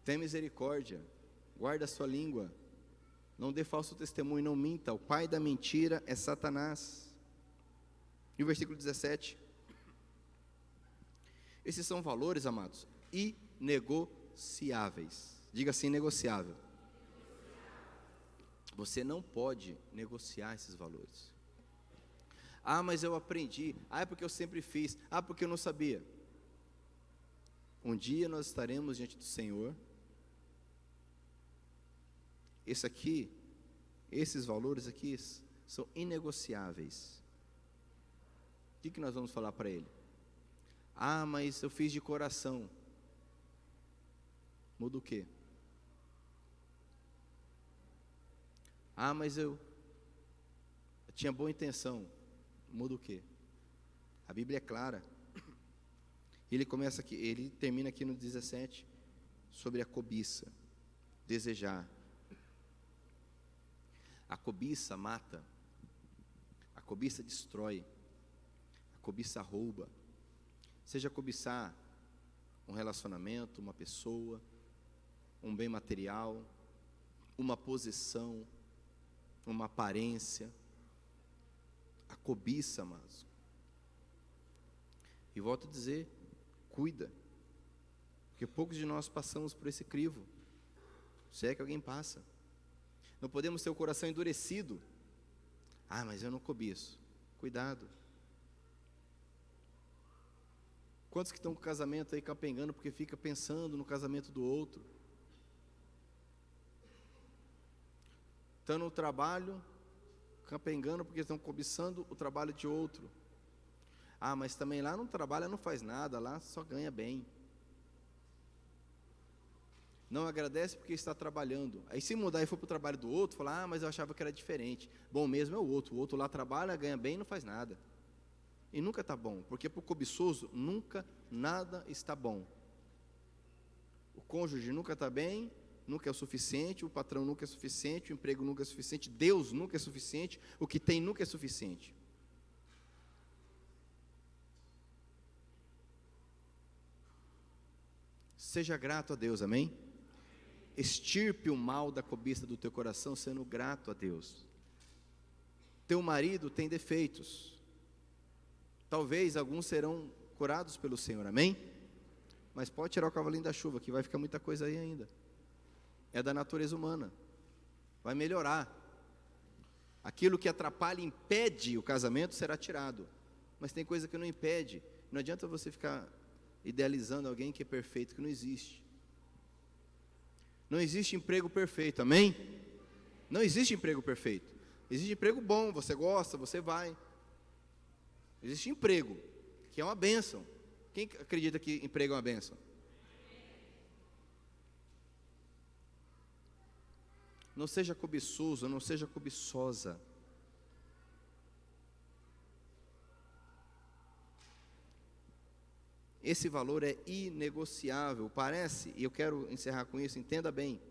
Speaker 1: Tenha misericórdia, guarda a sua língua, não dê falso testemunho, não minta, o pai da mentira é Satanás. E o versículo 17. Esses são valores, amados, inegociáveis. Diga assim, negociável. Você não pode negociar esses valores. Mas eu aprendi. É porque eu sempre fiz. Porque eu não sabia. Um dia nós estaremos diante do Senhor. Esses valores aqui são inegociáveis. O que nós vamos falar para Ele? Mas eu fiz de coração. Muda o quê? Mas eu tinha boa intenção. Muda o quê? A Bíblia é clara. Ele começa aqui, ele termina aqui no 17, sobre a cobiça, desejar. A cobiça mata, a cobiça destrói, a cobiça rouba. Seja cobiçar um relacionamento, uma pessoa, um bem material, uma posição, uma aparência. A cobiça, amados. E volto a dizer, cuida, porque poucos de nós passamos por esse crivo, se é que alguém passa. Não podemos ter o coração endurecido. Mas eu não cobiço. Cuidado. Quantos que estão com o casamento aí capengando porque fica pensando no casamento do outro? Estão no trabalho, capengando porque estão cobiçando o trabalho de outro. Mas também lá não trabalha, não faz nada, lá só ganha bem. Não agradece porque está trabalhando. Aí se mudar e for para o trabalho do outro, falar, mas eu achava que era diferente. Bom mesmo é o outro lá trabalha, ganha bem e não faz nada. E nunca está bom, porque para o cobiçoso nunca nada está bom. O cônjuge nunca está bem, nunca é o suficiente, o patrão nunca é suficiente, o emprego nunca é suficiente, Deus nunca é suficiente, o que tem nunca é suficiente. Seja grato a Deus, amém? Extirpe o mal da cobiça do teu coração sendo grato a Deus. Teu marido tem defeitos. Talvez alguns serão curados pelo Senhor, amém? Mas pode tirar o cavalinho da chuva, que vai ficar muita coisa aí ainda. É da natureza humana. Vai melhorar. Aquilo que atrapalha, impede o casamento, será tirado. Mas tem coisa que não impede. Não adianta você ficar idealizando alguém que é perfeito, que não existe. Não existe emprego perfeito, amém? Não existe emprego perfeito. Existe emprego bom, você gosta, você vai. Existe emprego, que é uma bênção. Quem acredita que emprego é uma bênção? Não seja cobiçoso, não seja cobiçosa. Esse valor é inegociável, parece, e eu quero encerrar com isso, entenda bem.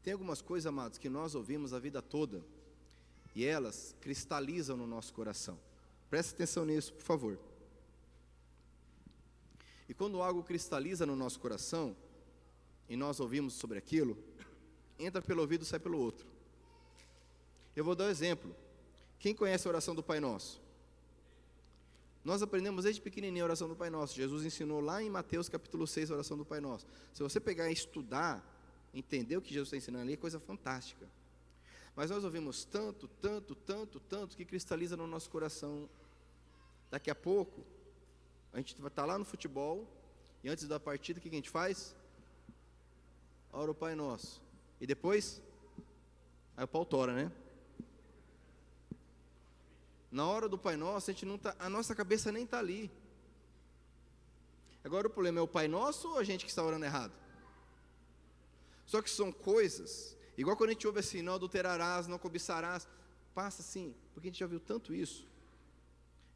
Speaker 1: Tem algumas coisas, amados, que nós ouvimos a vida toda, e elas cristalizam no nosso coração. Preste atenção nisso, por favor. E quando algo cristaliza no nosso coração, e nós ouvimos sobre aquilo, entra pelo ouvido e sai pelo outro. Eu vou dar um exemplo. Quem conhece a oração do Pai Nosso? Nós aprendemos desde pequenininho a oração do Pai Nosso. Jesus ensinou lá em Mateus capítulo 6 a oração do Pai Nosso. Se você pegar e estudar, entender o que Jesus está ensinando ali, é coisa fantástica. Mas nós ouvimos tanto, que cristaliza no nosso coração. Daqui a pouco, a gente vai estar lá no futebol, e antes da partida, o que a gente faz? Ora o Pai Nosso. E depois, aí o pau tora, né? Na hora do Pai Nosso, a nossa cabeça nem está ali. Agora o problema é o Pai Nosso ou a gente que está orando errado? Só que são coisas, igual quando a gente ouve assim, não adulterarás, não cobiçarás, passa assim, porque a gente já viu tanto isso.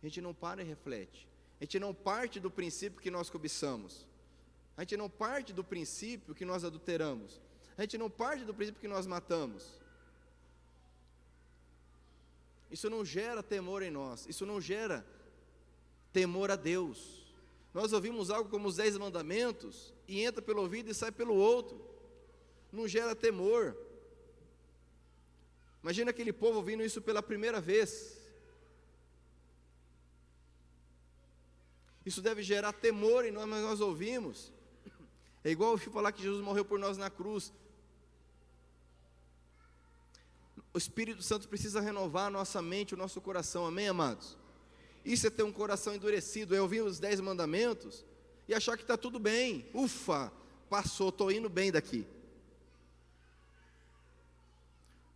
Speaker 1: A gente não para e reflete. A gente não parte do princípio que nós cobiçamos. A gente não parte do princípio que nós adulteramos. A gente não parte do princípio que nós matamos. Isso não gera temor em nós. Isso não gera temor a Deus. Nós ouvimos algo como os 10 mandamentos e entra pelo ouvido e sai pelo outro. Não gera temor. Imagina aquele povo ouvindo isso pela primeira vez. Isso deve gerar temor em nós, mas nós ouvimos. É igual eu fui falar que Jesus morreu por nós na cruz. O Espírito Santo precisa renovar a nossa mente, o nosso coração, amém, amados? Isso é ter um coração endurecido, é ouvir os 10 mandamentos e achar que está tudo bem. Ufa, passou, estou indo bem daqui.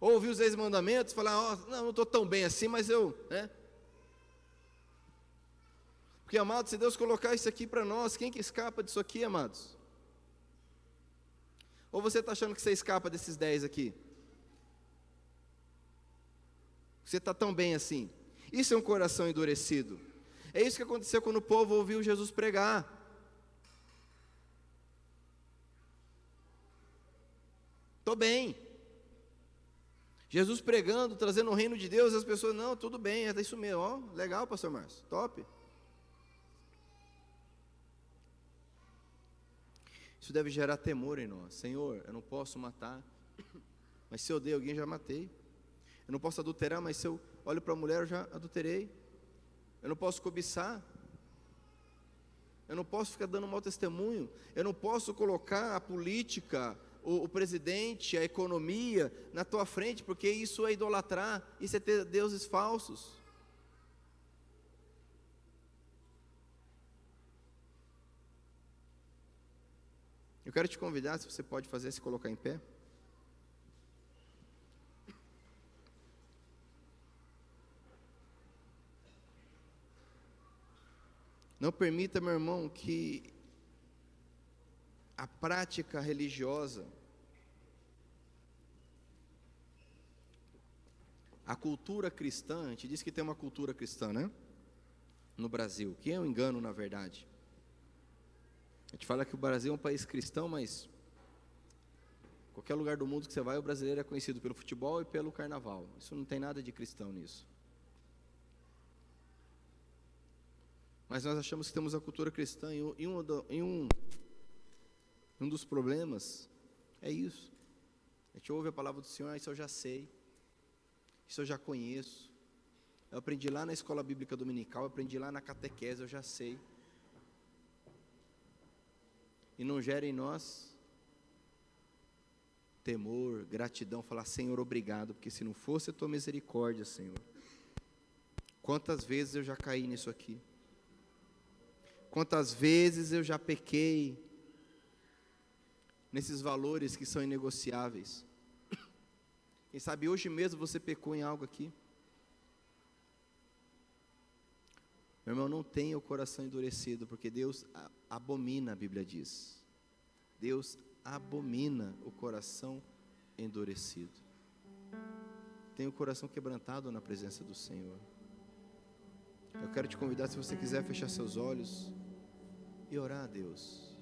Speaker 1: Ou ouvir os 10 mandamentos e falar, oh, não estou tão bem assim, mas eu, né? Porque, amados, se Deus colocar isso aqui para nós, quem que escapa disso aqui, amados? Ou você está achando que você escapa desses 10 aqui? Você está tão bem assim? Isso é um coração endurecido. É isso que aconteceu quando o povo ouviu Jesus pregar. Estou bem. Jesus pregando, trazendo o reino de Deus, as pessoas, não, tudo bem, é isso mesmo, ó, legal, pastor Márcio, top. Isso deve gerar temor em nós. Senhor, eu não posso matar, mas se eu odeio alguém, já matei. Eu não posso adulterar, mas se eu olho para a mulher, eu já adulterei. Eu não posso cobiçar. Eu não posso ficar dando mau testemunho. Eu não posso colocar a política, o presidente, a economia na tua frente, porque isso é idolatrar, isso é ter deuses falsos. Eu quero te convidar, se você pode fazer, se colocar em pé. Não permita, meu irmão, que a prática religiosa, a cultura cristã, a gente diz que tem uma cultura cristã, né? No Brasil, que é um engano, na verdade. A gente fala que o Brasil é um país cristão, mas qualquer lugar do mundo que você vai, o brasileiro é conhecido pelo futebol e pelo carnaval. Isso não tem nada de cristão nisso. Mas nós achamos que temos a cultura cristã e um dos problemas é isso. A gente ouve a palavra do Senhor, isso eu já sei, isso eu já conheço. Eu aprendi lá na escola bíblica dominical, eu aprendi lá na catequese, eu já sei. E não gera em nós temor, gratidão, falar, Senhor, obrigado, porque se não fosse a tua misericórdia, Senhor, quantas vezes eu já caí nisso aqui, quantas vezes eu já pequei nesses valores que são inegociáveis. Quem sabe hoje mesmo você pecou em algo aqui. Meu irmão, não tenha o coração endurecido, porque Deus abomina, a Bíblia diz. Deus abomina o coração endurecido. Tenha o coração quebrantado na presença do Senhor. Eu quero te convidar, se você quiser, fechar seus olhos e orar a Deus.